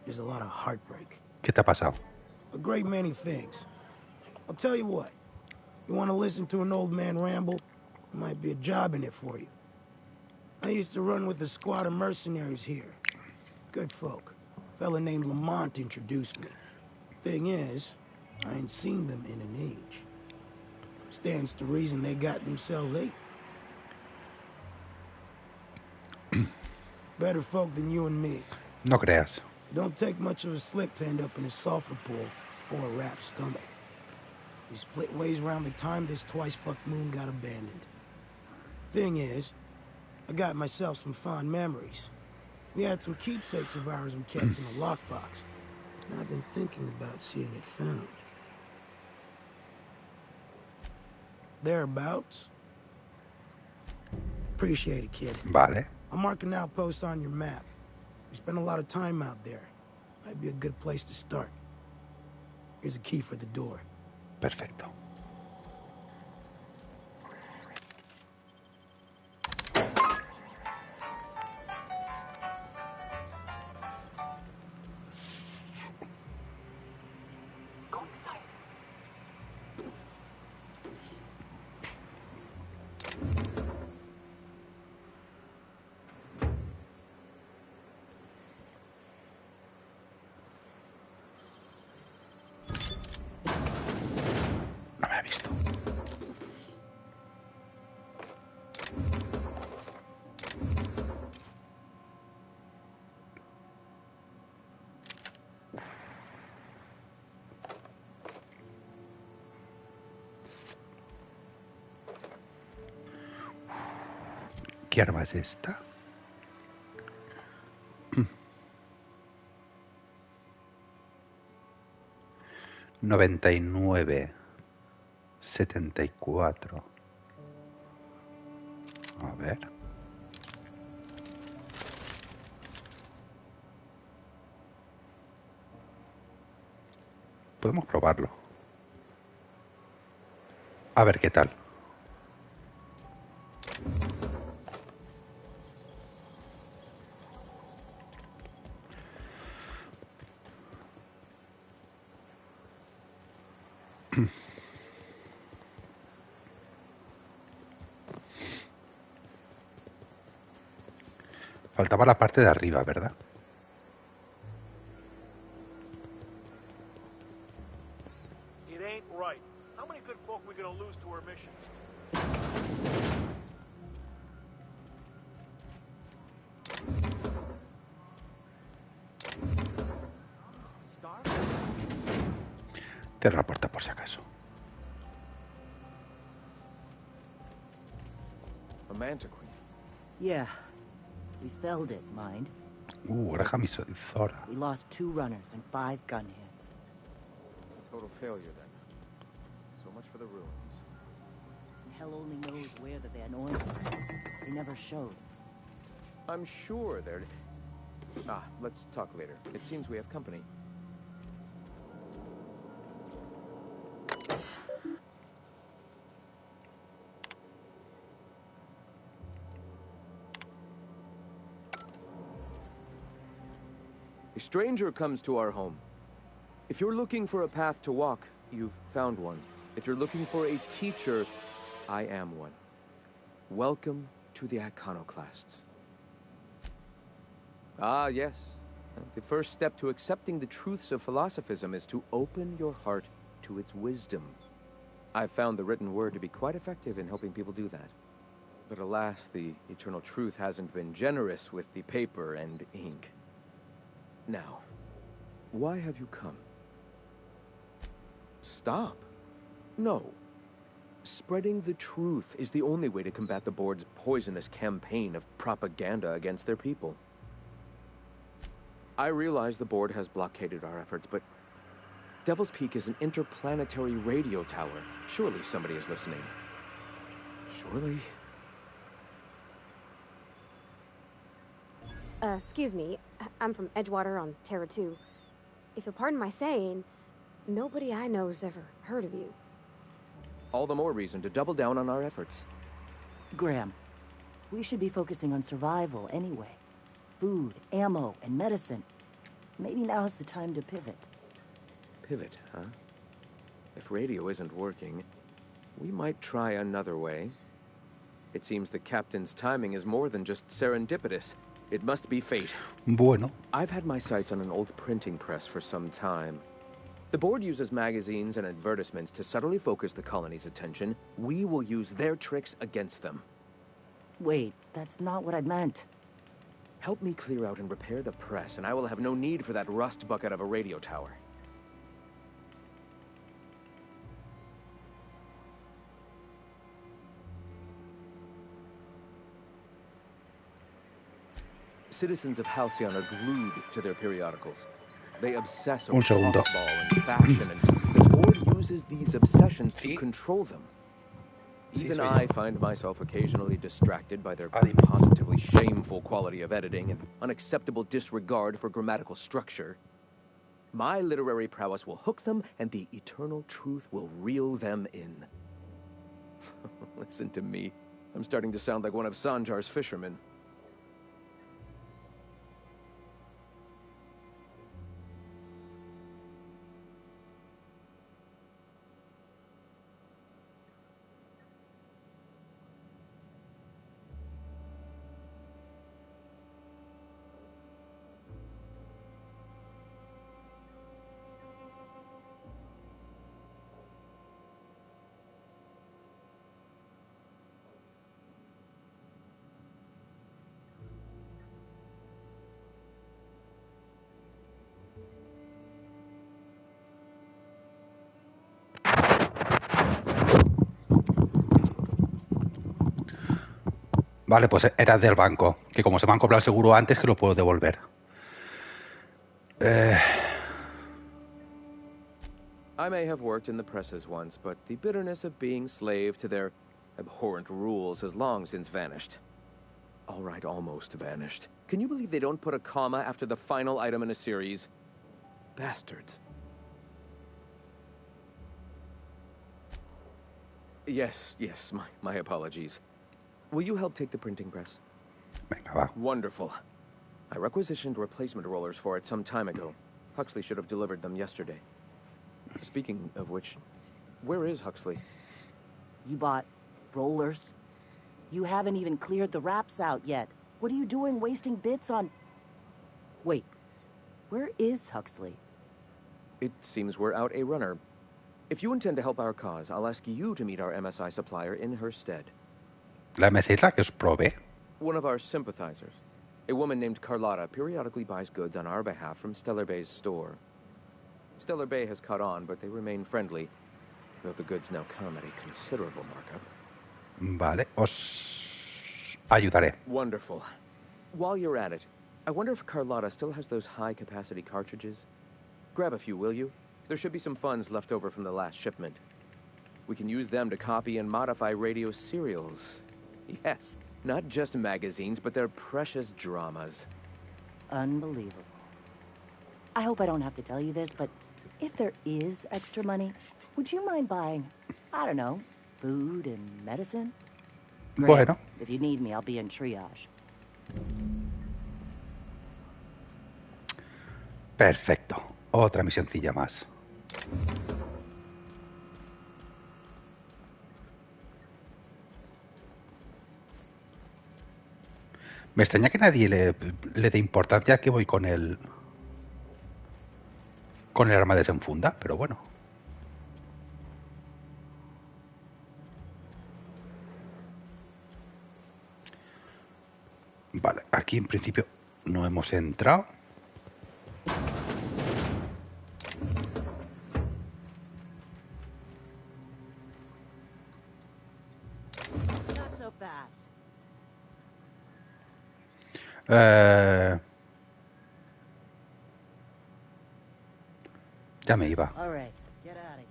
There's a lot of heartbreak. ¿Qué te ha pasado? A great many things. I'll tell you what. You want to listen to an old man ramble? There might be a job in it for you. I used to run with a squad of mercenaries here. Good folk. A fella named Lamont introduced me. Thing is, I ain't seen them in an age. Stands to reason they got themselves ate. Better folk than you and me. No creas. Don't take much of a slip to end up in a sulfur pool or a wrapped stomach. We split ways around the time this twice-fucked moon got abandoned. Thing is, I got myself some fond memories. We had some keepsakes of ours we kept in a lockbox, and I've been thinking about seeing it found. Thereabouts. Appreciate it, kid. Vale. I'll mark an outpost on your map. We spent a lot of time out there. Might be a good place to start. Here's a key for the door. Perfecto. ¿Qué arma es esta? $99, 74. A ver. Podemos probarlo. A ver qué tal. Faltaba la parte de arriba, ¿verdad? It ain't right. How many good folk we gonna lose to our missions? Cierra la puerta por si acaso. A Mantiqueen. Yeah. We felled it, mind. Oreja Misozora. We lost 2 runners and 5 gun hands. A total failure, then. So much for the ruins. And hell only knows where the Van Orns are. They never showed. I'm sure they're... let's talk later. It seems we have company. A stranger comes to our home. If you're looking for a path to walk, you've found one. If you're looking for a teacher, I am one. Welcome to the Iconoclasts. Ah, yes. The first step to accepting the truths of philosophism is to open your heart to its wisdom. I've found the written word to be quite effective in helping people do that. But alas, the eternal truth hasn't been generous with the paper and ink. Now, why have you come? Stop. No. Spreading the truth is the only way to combat the board's poisonous campaign of propaganda against their people. I realize the board has blockaded our efforts, but Devil's Peak is an interplanetary radio tower. Surely somebody is listening. Surely... Excuse me. I'm from Edgewater on Terra 2. If you'll pardon my saying, nobody I know's ever heard of you. All the more reason to double down on our efforts. Graham, we should be focusing on survival anyway. Food, ammo, and medicine. Maybe now's the time to pivot. Pivot, huh? If radio isn't working, we might try another way. It seems the captain's timing is more than just serendipitous. It must be fate. Bueno. I've had my sights on an old printing press for some time. The board uses magazines and advertisements to subtly focus the colony's attention. We will use their tricks against them. Wait, that's not what I meant. Help me clear out and repair the press, and I will have no need for that rust bucket of a radio tower. Citizens of Halcyon are glued to their periodicals. They obsess over tossball and fashion, and the board uses these obsessions to control them. Even I find myself occasionally distracted by their positively shameful quality of editing and unacceptable disregard for grammatical structure. My literary prowess will hook them, and the eternal truth will reel them in. Listen to me. I'm starting to sound like one of Sanjar's fishermen. Vale, pues era del banco. Que como se me han cobrado el seguro antes, que lo puedo devolver. I may have worked in the presses once, but the bitterness of being slave to their abhorrent rules has long since vanished. All right, almost vanished. Can you believe they don't put a comma after the final item in a series? Bastards. Yes, my apologies. Will you help take the printing press? Venga, va. Wonderful. I requisitioned replacement rollers for it some time ago. Huxley should have delivered them yesterday. Speaking of which, where is Huxley? You bought rollers? You haven't even cleared the wraps out yet. What are you doing wasting bits on... Wait, where is Huxley? It seems we're out a runner. If you intend to help our cause, I'll ask you to meet our MSI supplier in her stead. La MSI es la que os provee. One of our sympathizers. A woman named Carlotta periodically buys goods on our behalf from Stellar Bay's store. Stellar Bay has caught on, but they remain friendly, though the goods now come at a considerable markup. Vale, os ayudaré. Wonderful. While you're at it, I wonder if Carlotta still has those high-capacity cartridges? Grab a few, will you? There should be some funds left over from the last shipment. We can use them to copy and modify radio serials. Yes, not just magazines, but their precious dramas. Unbelievable. I hope I don't have to tell you this, but if there is extra money, would you mind buying, I don't know, food and medicine? Great. Bueno. If you need me, I'll be in triage. Perfecto. Otra misioncilla más. Me extraña que nadie le dé importancia que voy con el arma desenfunda, pero bueno. Vale, aquí en principio no hemos entrado. Not so fast. Ya me iba. All right, get out of here.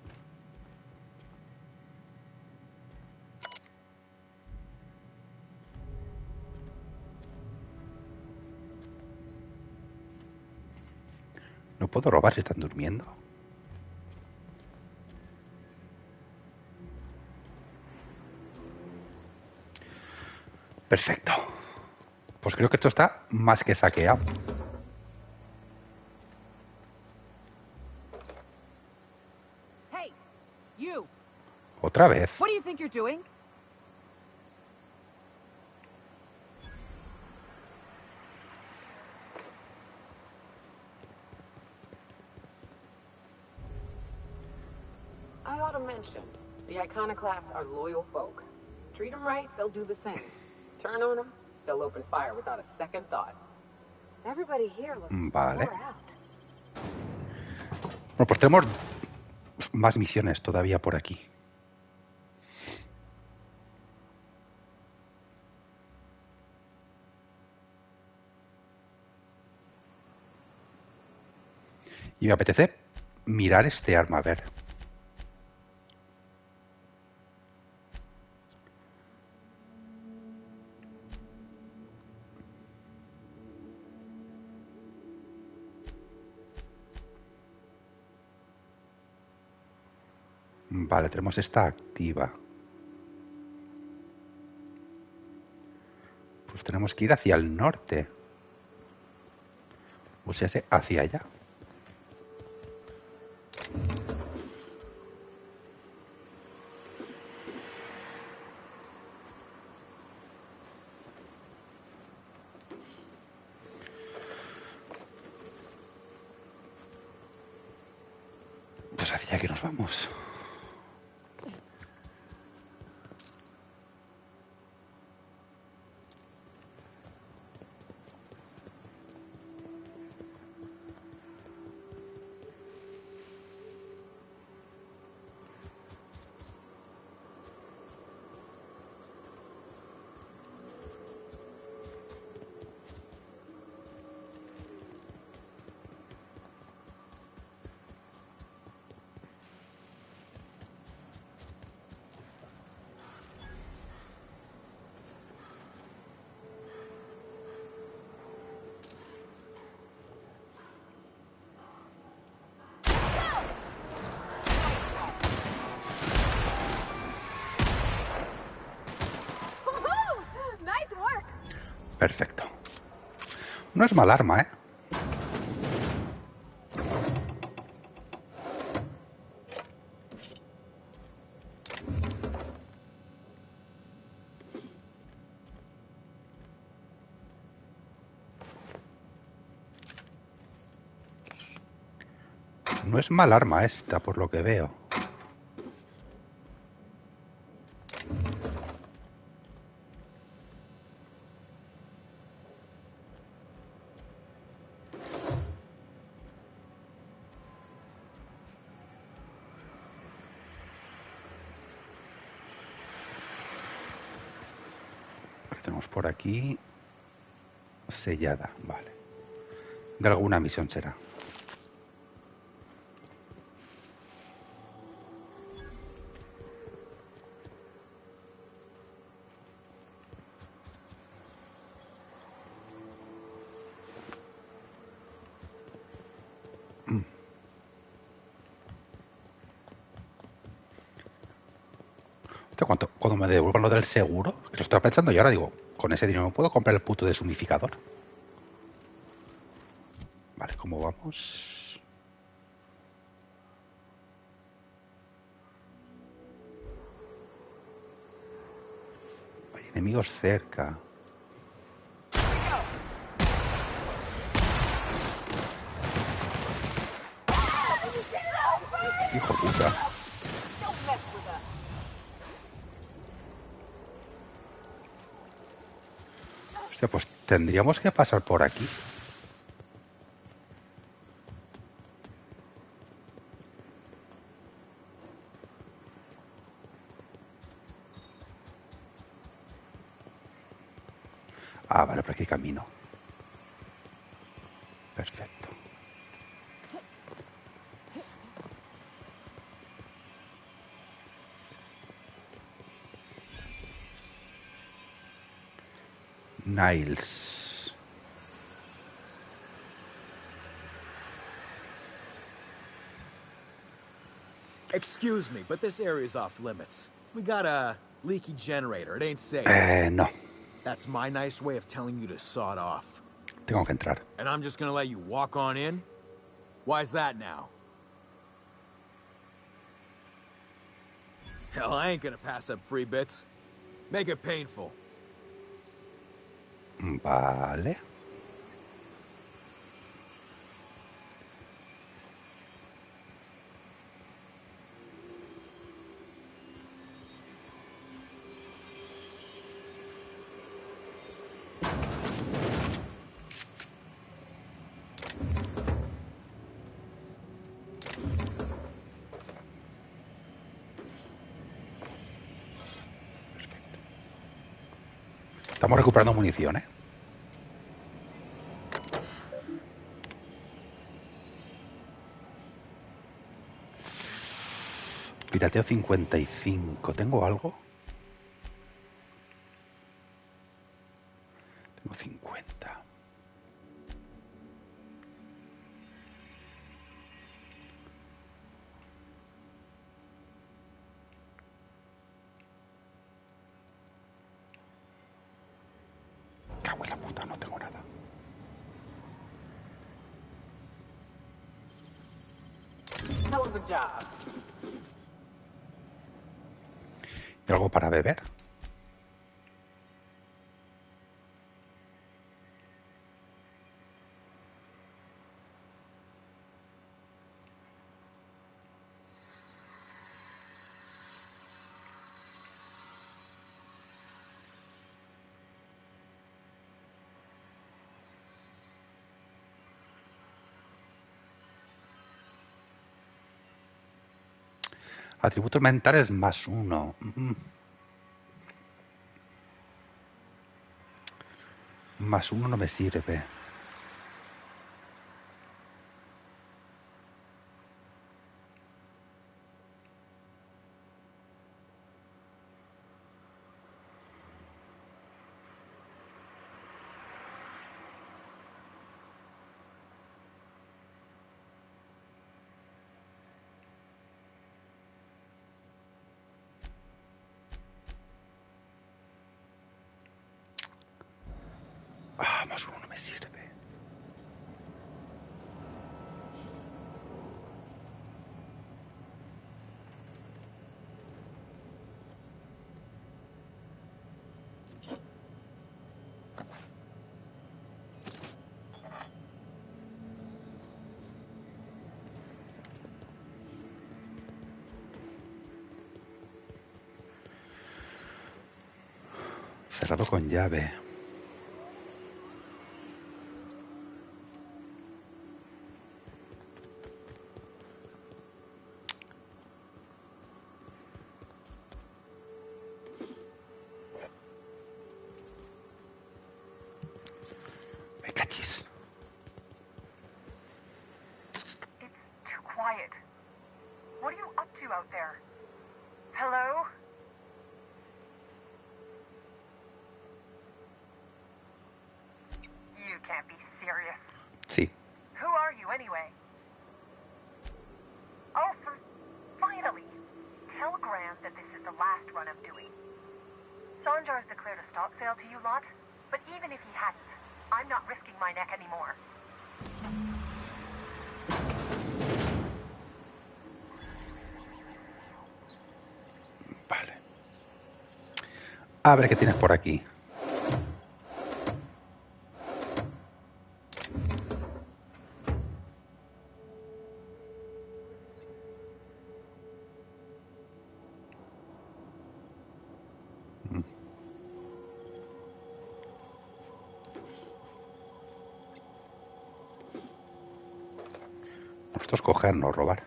No puedo robar si están durmiendo. Perfecto. Pues creo que esto está más que saqueado. Hey, you. Otra vez. What do you think you're doing? I ought to mention, the Iconoclasts are loyal folk. Treat them right, they'll do the same. Turn on them, they'll open fire without a second thought. Everybody here looks Vale. wore out. Bueno, pues tenemos más misiones todavía por aquí. Y me apetece mirar este arma, a ver. Vale, tenemos esta activa. Pues tenemos que ir hacia el norte. O sea, hacia allá. Pues hacia allá que nos vamos. Perfecto. No es mal arma, ¿eh? No es mal arma esta, por lo que veo. Tenemos por aquí sellada, vale. De alguna misión será. Cuando me devuelvan lo del seguro, que lo estaba pensando y ahora digo, con ese dinero me puedo comprar el puto deshumidificador. Vale, ¿cómo vamos? Hay enemigos cerca. Hijo puta. Hostia, pues tendríamos que pasar por aquí. Ah, vale, por aquí camino. Perfecto. Niles. Excuse me, but this area's off limits. We got a leaky generator. It ain't safe. No. That's my nice way of telling you to sod off. Tengo que entrar. And I'm just gonna let you walk on in? Why's that now? Hell, I ain't gonna pass up free bits. Make it painful. Vale. Estamos recuperando munición, ¿eh? Pirateo 55. ¿Tengo algo? Tengo 50. Cago en la puta, no tengo nada. Hell of a job. ¿Y algo para beber? Atributos mentales +1. +1 no me sirve. me sirve. Cerrado con llave. Me cachis. It's too quiet. What are you up to out there? Hello? You can't be serious. Sí. Who are you anyway? Oh, finally! Tell Graham that this is the last run I'm doing. Sanjar's declared a stock sale to you lot, but even if he hadn't, I'm not risking my neck anymore. Vale. A ver qué tienes por aquí. Esto es coger, no robar.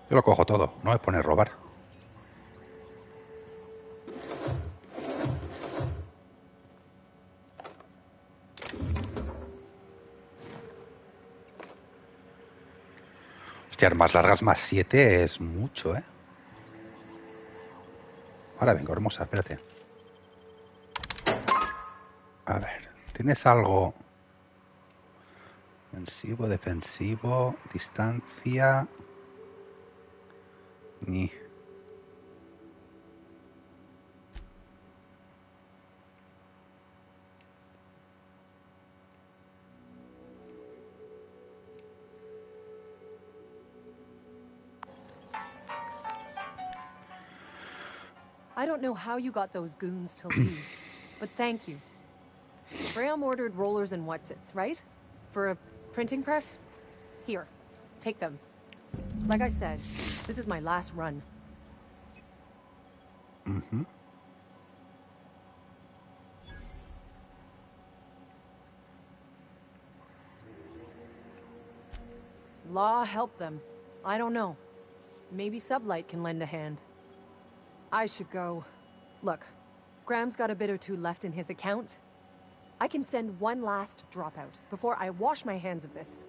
Yo lo cojo todo, no me pone robar. Hostia, armas largas más 7 es mucho, ¿eh? Ahora vengo, hermosa, espérate. A ver, ¿tienes algo? Ofensivo, defensivo, distancia... Ni... I don't know how you got those goons to leave, but thank you. Graham ordered rollers and whatsits, right? For a printing press? Here, take them. Like I said, this is my last run. Mm-hmm. Law help them. I don't know. Maybe Sublight can lend a hand. I should go. Look, Graham's got a bit or two left in his account. I can send one last dropout before I wash my hands of this.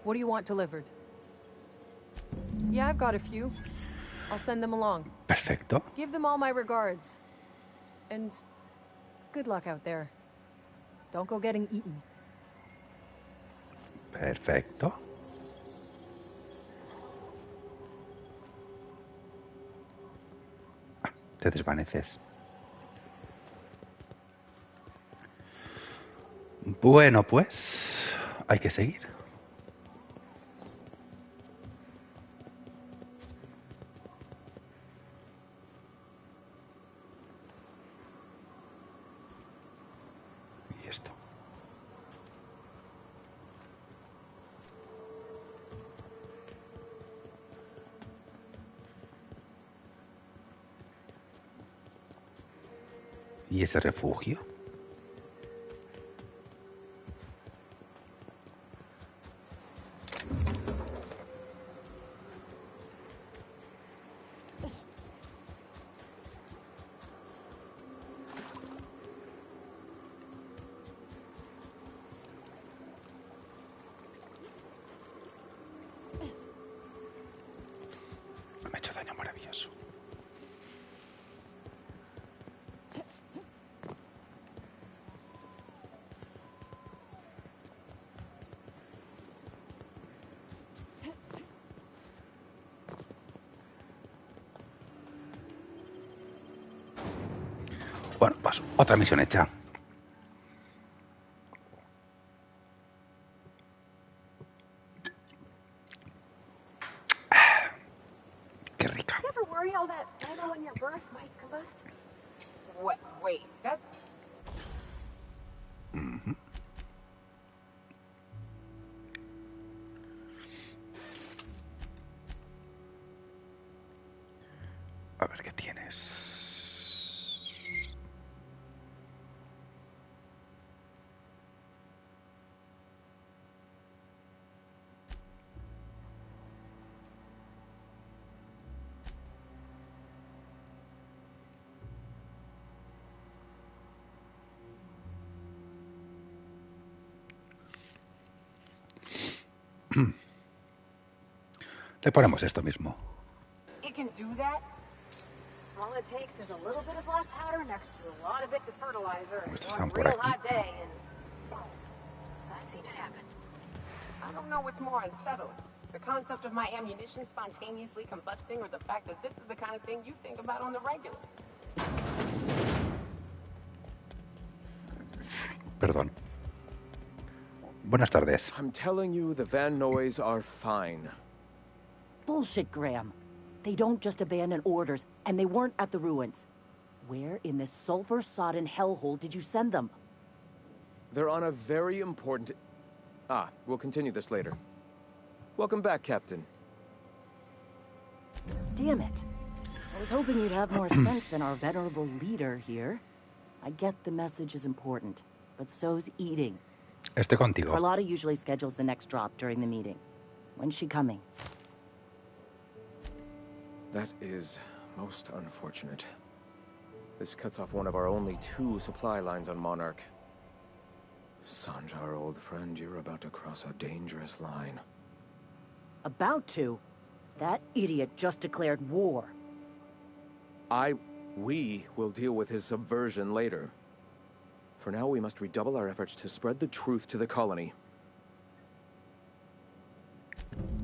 What do you want delivered? Yeah, I've got a few. I'll send them along. Perfecto. Give them all my regards. And good luck out there. Don't go getting eaten. Perfecto. Te desvaneces. Bueno, pues hay que seguir. Y esto. ¿Y ese refugio? Bueno, pues otra misión hecha. Qué rica. Did you ever worry all that ammo in your berth might combust? What? Wait, that's... Ujú. A ver qué tienes. Le ponemos esto mismo. It can do that? All it takes is a little bit of black powder next to a lot of bits of fertilizer and Estos one están por real aquí. hot day and... I've seen it happen. I don't know what's more unsettling. The concept of my ammunition spontaneously combusting or the fact that this is the kind of thing you think about on the regular. Perdón. Buenas tardes. I'm telling you, the Van Noys are fine. Bullshit, Graham. They don't just abandon orders, and they weren't at the ruins. Where in this sulfur-sodden hellhole did you send them? They're on a very important... Ah, we'll continue this later. Welcome back, Captain. Damn it. I was hoping you'd have more sense than our venerable leader here. I get the message is important, but so's eating. Estoy contigo. Carlotta usually schedules the next drop during the meeting. When's she coming? That is most unfortunate. This cuts off one of our only 2 supply lines on Monarch. Sanjar, old friend, you're about to cross a dangerous line. About to? That idiot just declared war. We will deal with his subversion later. For now, we must redouble our efforts to spread the truth to the colony.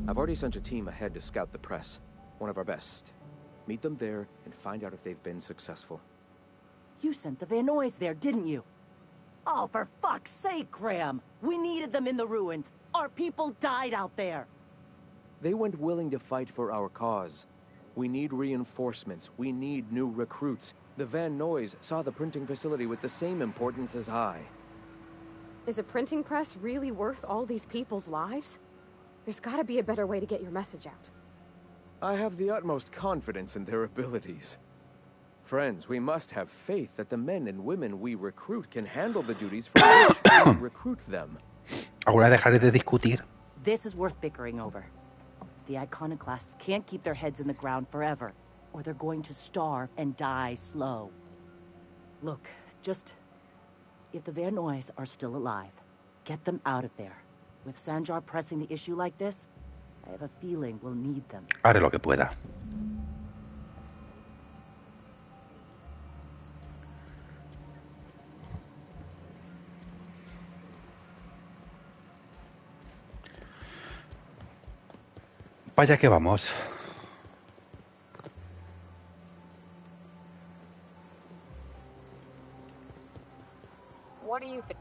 I've already sent a team ahead to scout the press. One of our best. Meet them there and find out if they've been successful. You sent the Van Noys there, didn't you? Oh, for fuck's sake, Graham! We needed them in the ruins. Our people died out there. They went willing to fight for our cause. We need reinforcements. We need new recruits. The Van Noys saw the printing facility with the same importance as I. Is a printing press really worth all these people's lives? There's gotta be a better way to get your message out. I have the utmost confidence in their abilities. Friends, we must have faith that the men and women we recruit can handle the duties for which we recruit them. Ahora dejaré de discutir. This is worth bickering over. The iconoclasts can't keep their heads in the ground forever, or they're going to starve and die slow. Look, just... if the Van Noys are still alive, get them out of there. With Sanjar pressing the issue like this, I have a feeling we'll need them. Haré lo que pueda. Vaya que vamos. What do you think?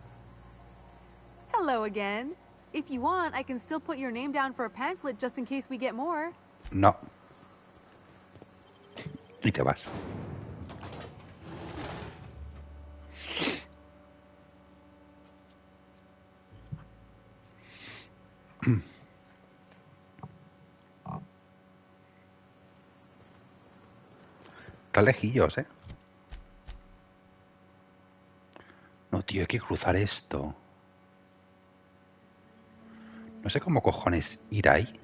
Hello again. If you want, I can still put your name down for a pamphlet just in case we get more. No. Y te vas. Está lejillos, ¿eh? No, tío, hay que cruzar esto. No sé cómo cojones ir ahí.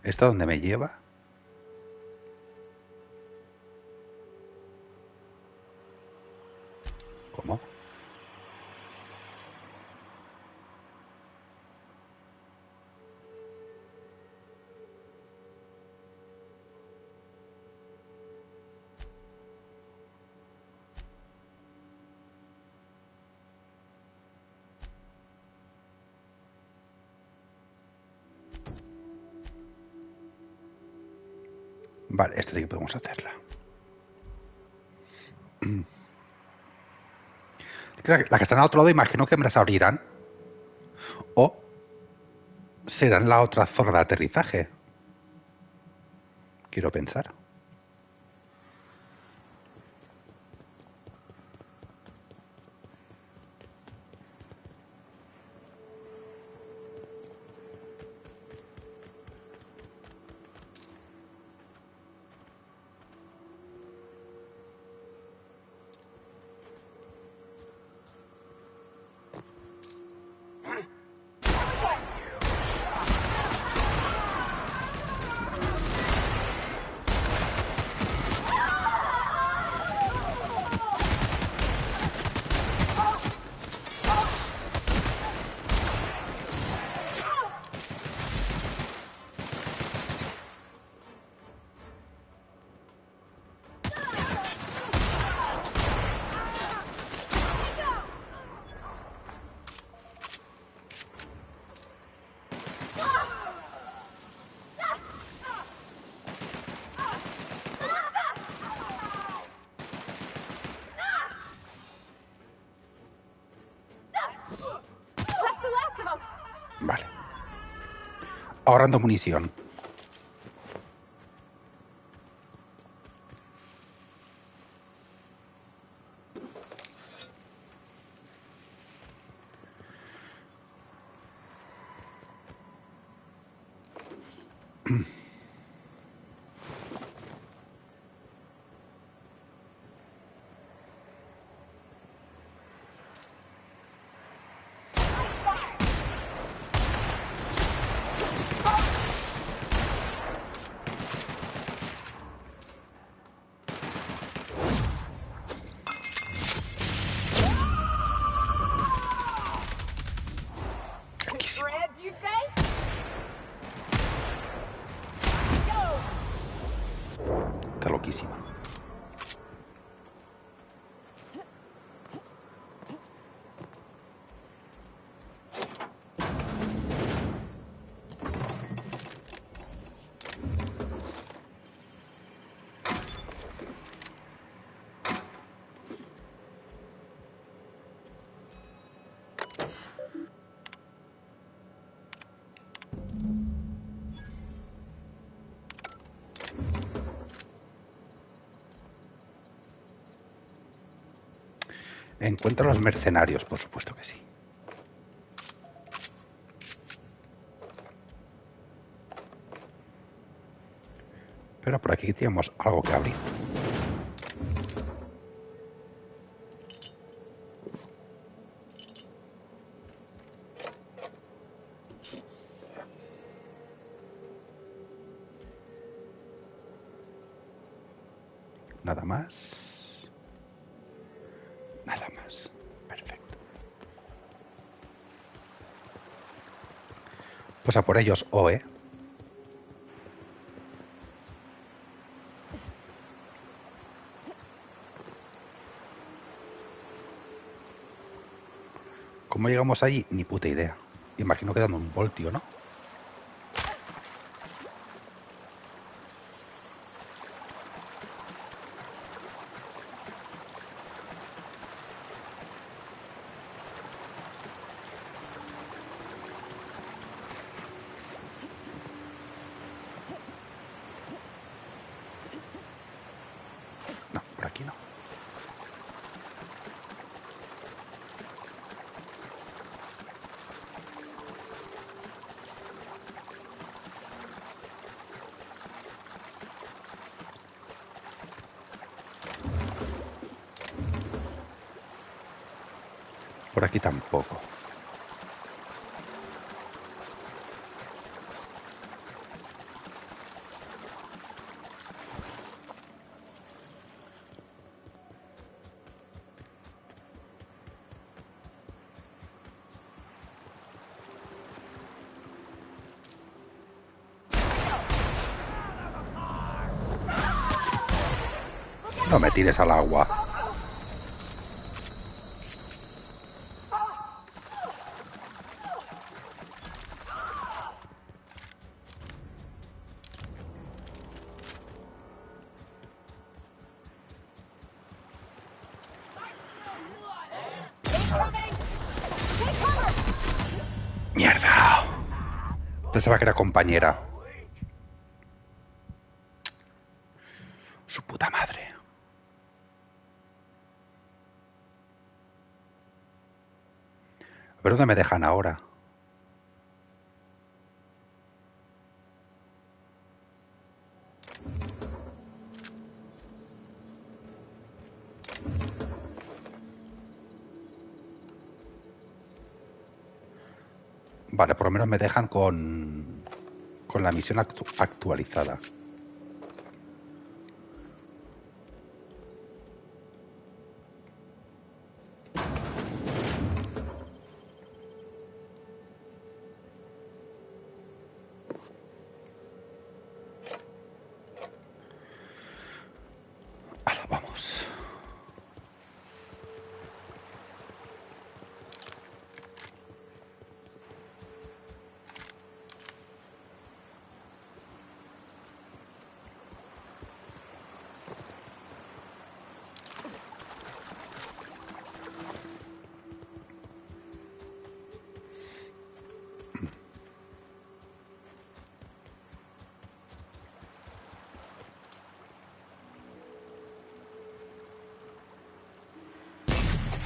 ¿Esto dónde me lleva? ¿Cómo? Vale, esta sí que podemos hacerla. La que están al otro lado imagino que me las abrirán. O serán la otra zona de aterrizaje. Quiero pensar. Vale. Ahorrando munición. Está loquísima. Encuentra a los mercenarios, por supuesto que sí. Pero por aquí tenemos algo que abrir. Nada más. Nada más. Perfecto. Pues a por ellos, Oe. ¿Cómo llegamos allí? Ni puta idea. Imagino que dando un voltio, ¿no? No, por aquí no. Por aquí tampoco. No me tires al agua. ¡Mierda! Pensaba que era compañera. Su puta madre. A ver dónde me dejan ahora. Vale, por lo menos me dejan con la misión actualizada. Hala, vamos.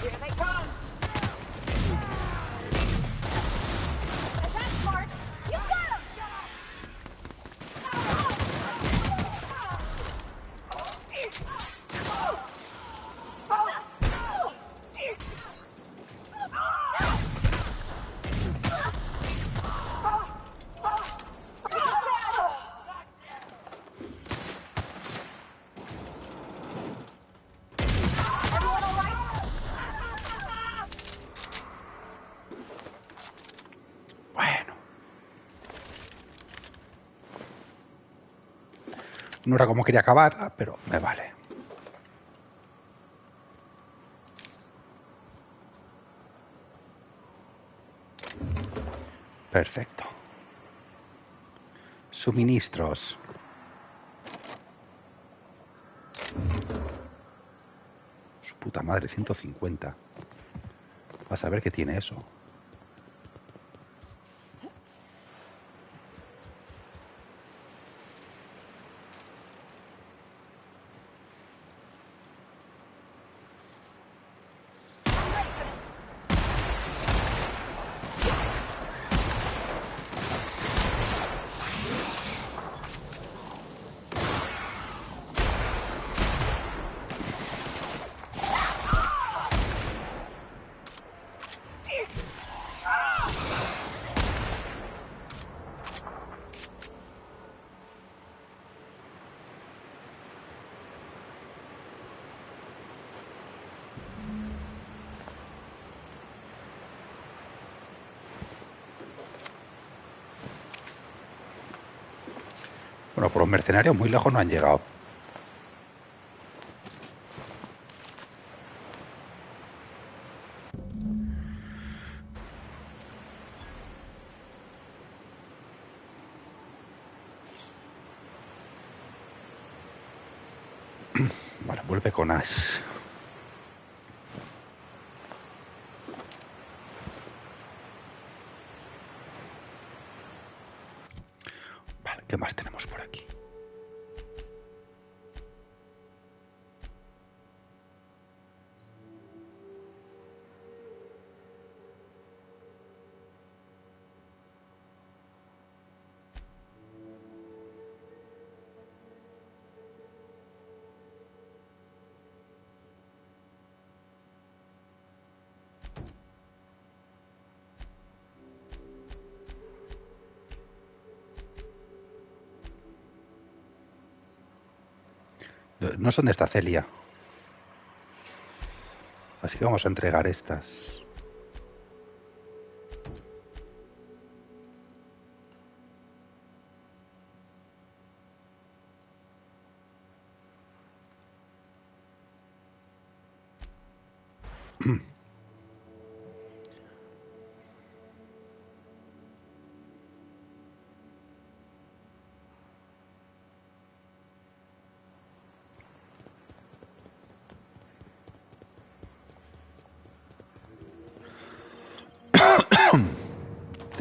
Here they come! Is that smart? You got him! No era como quería acabarla, pero me vale. Perfecto. Suministros. Su puta madre, 150. Vas a ver qué tiene eso. Bueno, por los mercenarios muy lejos no han llegado. Vale, vuelve con Ash. Vale, ¿qué más tenemos por aquí? No son de esta Celia. Así que vamos a entregar estas.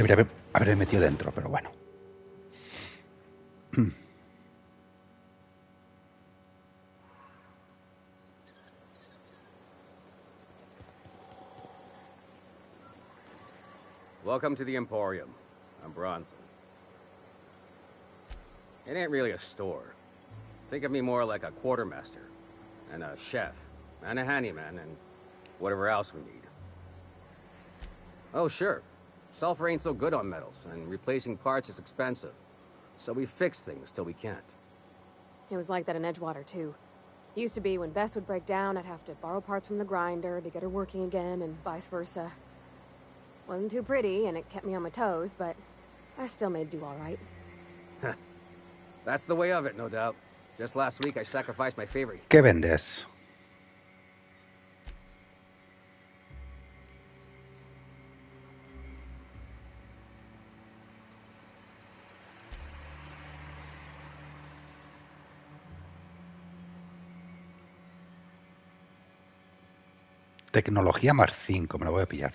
Debería haberme metido dentro, pero bueno. Welcome to the Emporium. I'm Bronson. It ain't really a store. Think of me more like a quartermaster, and a chef, and a handyman, and whatever else we need. Oh, sure. Sulfur ain't so good on metals, and replacing parts is expensive. So we fix things till we can't. It was like that in Edgewater, too. Used to be when Bess would break down, I'd have to borrow parts from the grinder to get her working again, and vice versa. Wasn't too pretty, and it kept me on my toes, but I still made do all right. That's the way of it, no doubt. Just last week, I sacrificed my favorite. ¿Qué vendes? Tecnología más 5, me lo voy a pillar.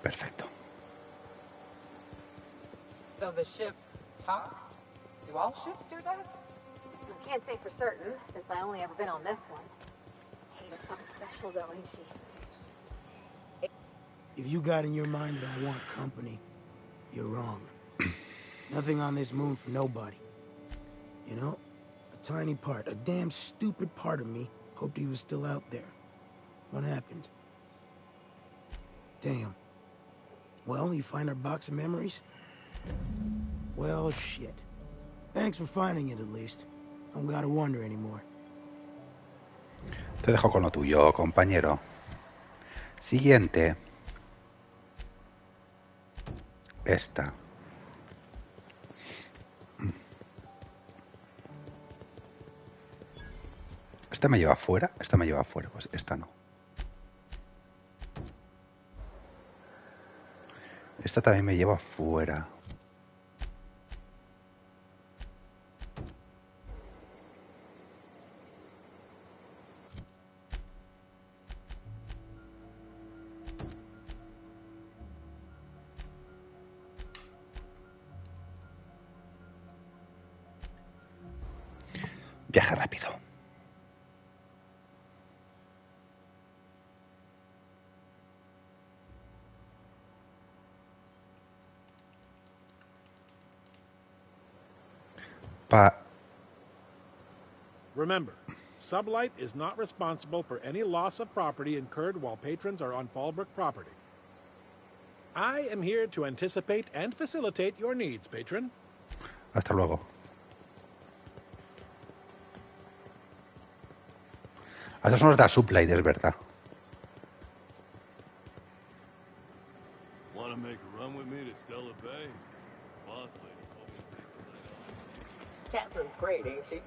Perfecto. So the ship talks? Do all ships do that? I can't say for certain, since I only ever been on this one. Ada's something special, though, ain't she? If you got in your mind that I want company, you're wrong. Nothing on this moon for nobody. You know, a tiny part, a damn stupid part of me hoped he was still out there. What happened? Damn. Well, you find our box of memories? Well, shit. Thanks for finding it, at least. I don't gotta wonder anymore. Te dejo con lo tuyo, compañero. Siguiente. Esta. ¿Esta me lleva afuera? Esta me lleva afuera, pues esta no. Esta también me lleva afuera. Viaje rápido. Remember, Sublight is not responsible for any loss of property incurred while patrons are on Fallbrook property. I am here to anticipate and facilitate your needs, patron. Hasta luego. Estos son los de la Sublight, es verdad. Want to make a run with me to Stella Bay? Boss lady told me to take Catherine's great, ain't she?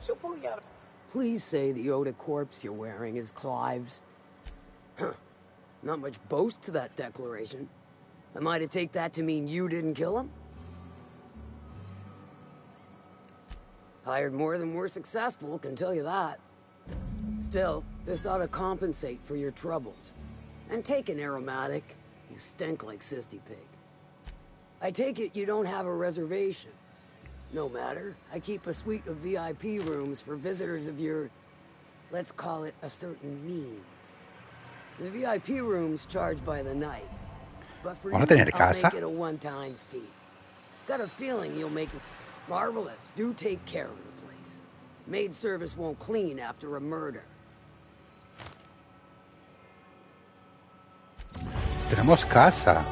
She'll pull you out. Please say the Oda corpse you're wearing is Clive's. Not much boast to that declaration. Am I to take that to mean you didn't kill him? Hired more than we're successful, can tell you that. Still, this ought to compensate for your troubles. And take an aromatic. You stink like Sisty Pig. I take it you don't have a reservation. No matter. I keep a suite of VIP rooms for visitors of your, let's call it, a certain means. The VIP rooms charge by the night. But for you, I'll make it a one-time fee. Got a feeling you'll make it marvelous. Do take care of the place. Maid service won't clean after a murder. Tenemos casa.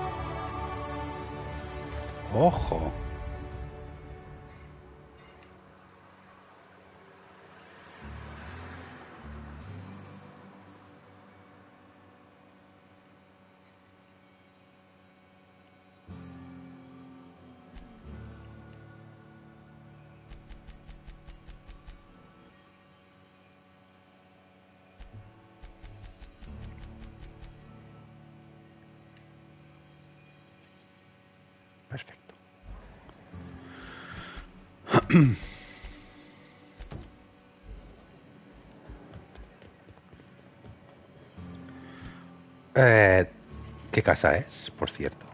Ojo. Perfecto. ¿Qué casa es, por cierto?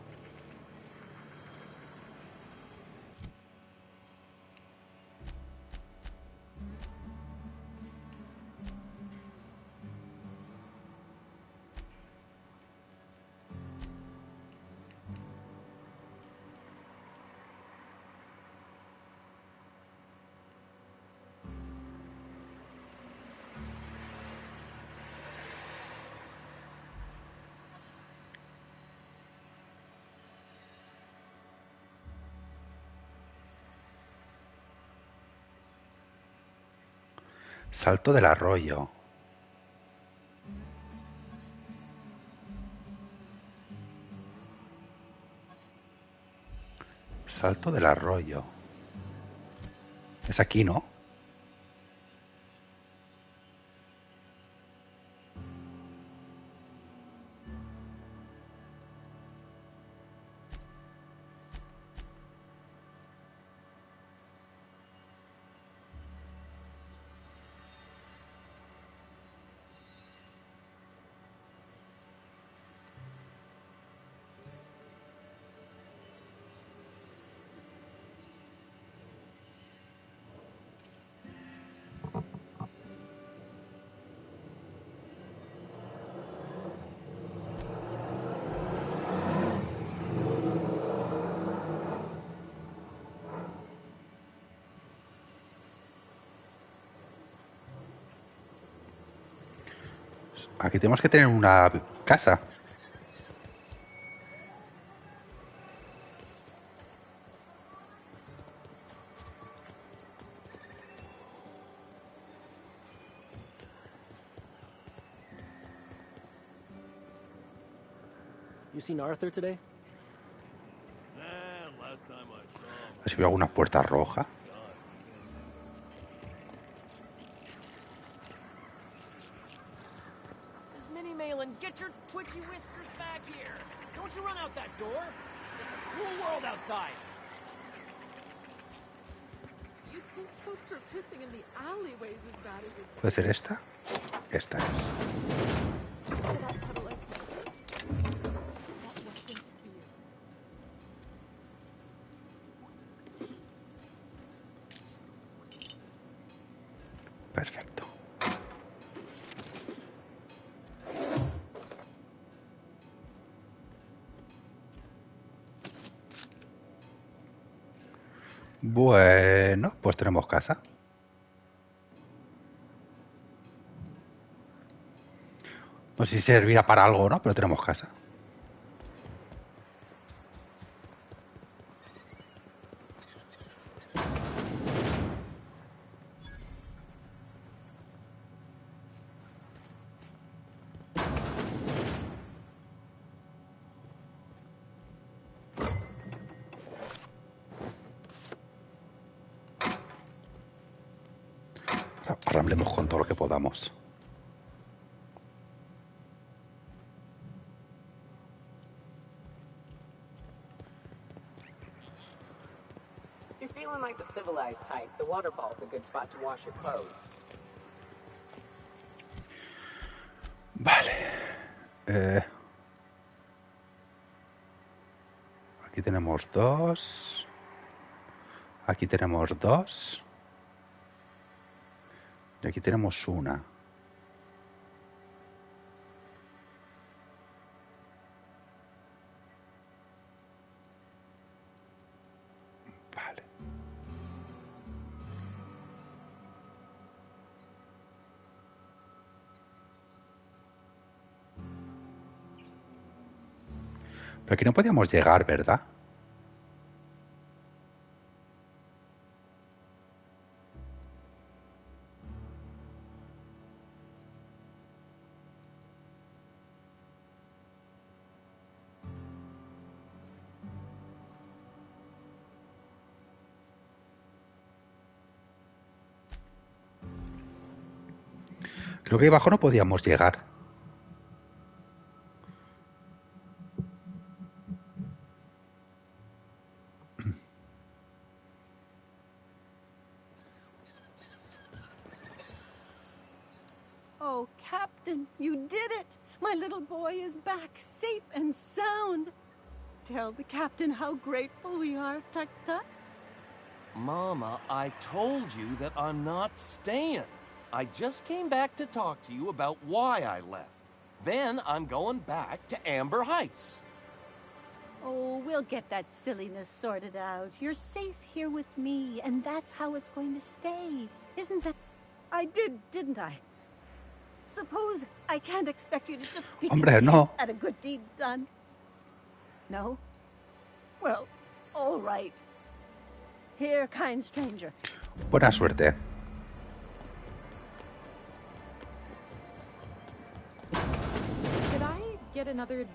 Salto del Arroyo. Salto del Arroyo. Es aquí, ¿no? Aquí tenemos que tener una casa. You seen Arthur today? Last time I saw him. Si veo alguna puerta roja. Minnie Malin, get your twitchy whiskers back here. Don't you run out that door. It's a cruel world outside. You'd think folks were pissing in the alleyways as bad as it's... ¿Puede ser esta? Esta es. Perfecto. Bueno, pues tenemos casa. No sé si servirá para algo, ¿no? Pero tenemos casa. Arramblemos con todo lo que podamos. If you're feeling like the civilized type, the waterfall's a good spot to wash your clothes. Vale. Aquí tenemos dos. Aquí tenemos dos. Y aquí tenemos una. Vale. Pero aquí no podíamos llegar, ¿verdad? Creo que ahí abajo no podíamos llegar. Oh, Captain, you did it! My little boy is back, safe and sound. Tell the captain how grateful we are, Tuk Tuk. Mama, I told you that I'm not staying. I just came back to talk to you about why I left. Then I'm going back to Amber Heights. Oh, we'll get that silliness sorted out. You're safe here with me, and that's how it's going to stay. Isn't that... I did, didn't I? Suppose I can't expect you to just be Hombre, no. at a good deed done. No? Well, all right. Here, kind stranger. Buena suerte. Could I get another...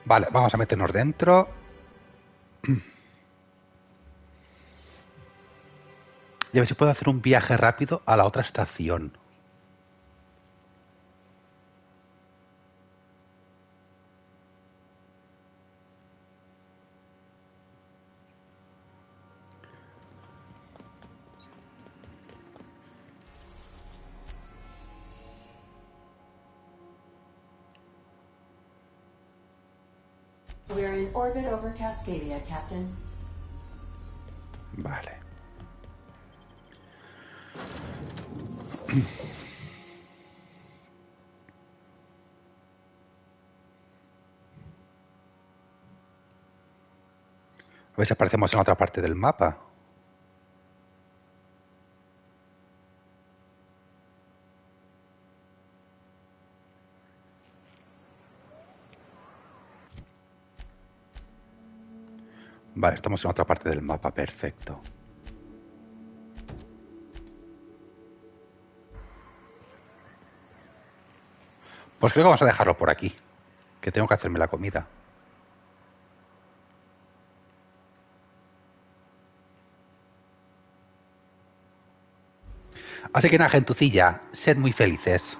Vale, vamos a meternos dentro. Y a ver si puedo hacer un viaje rápido a la otra estación. We're in orbit over Cascadia, Captain. Vale. A ver si aparecemos en otra parte del mapa. Vale, estamos en otra parte del mapa, perfecto. Pues creo que vamos a dejarlo por aquí, que tengo que hacerme la comida. Así que nada, gentucilla, sed muy felices.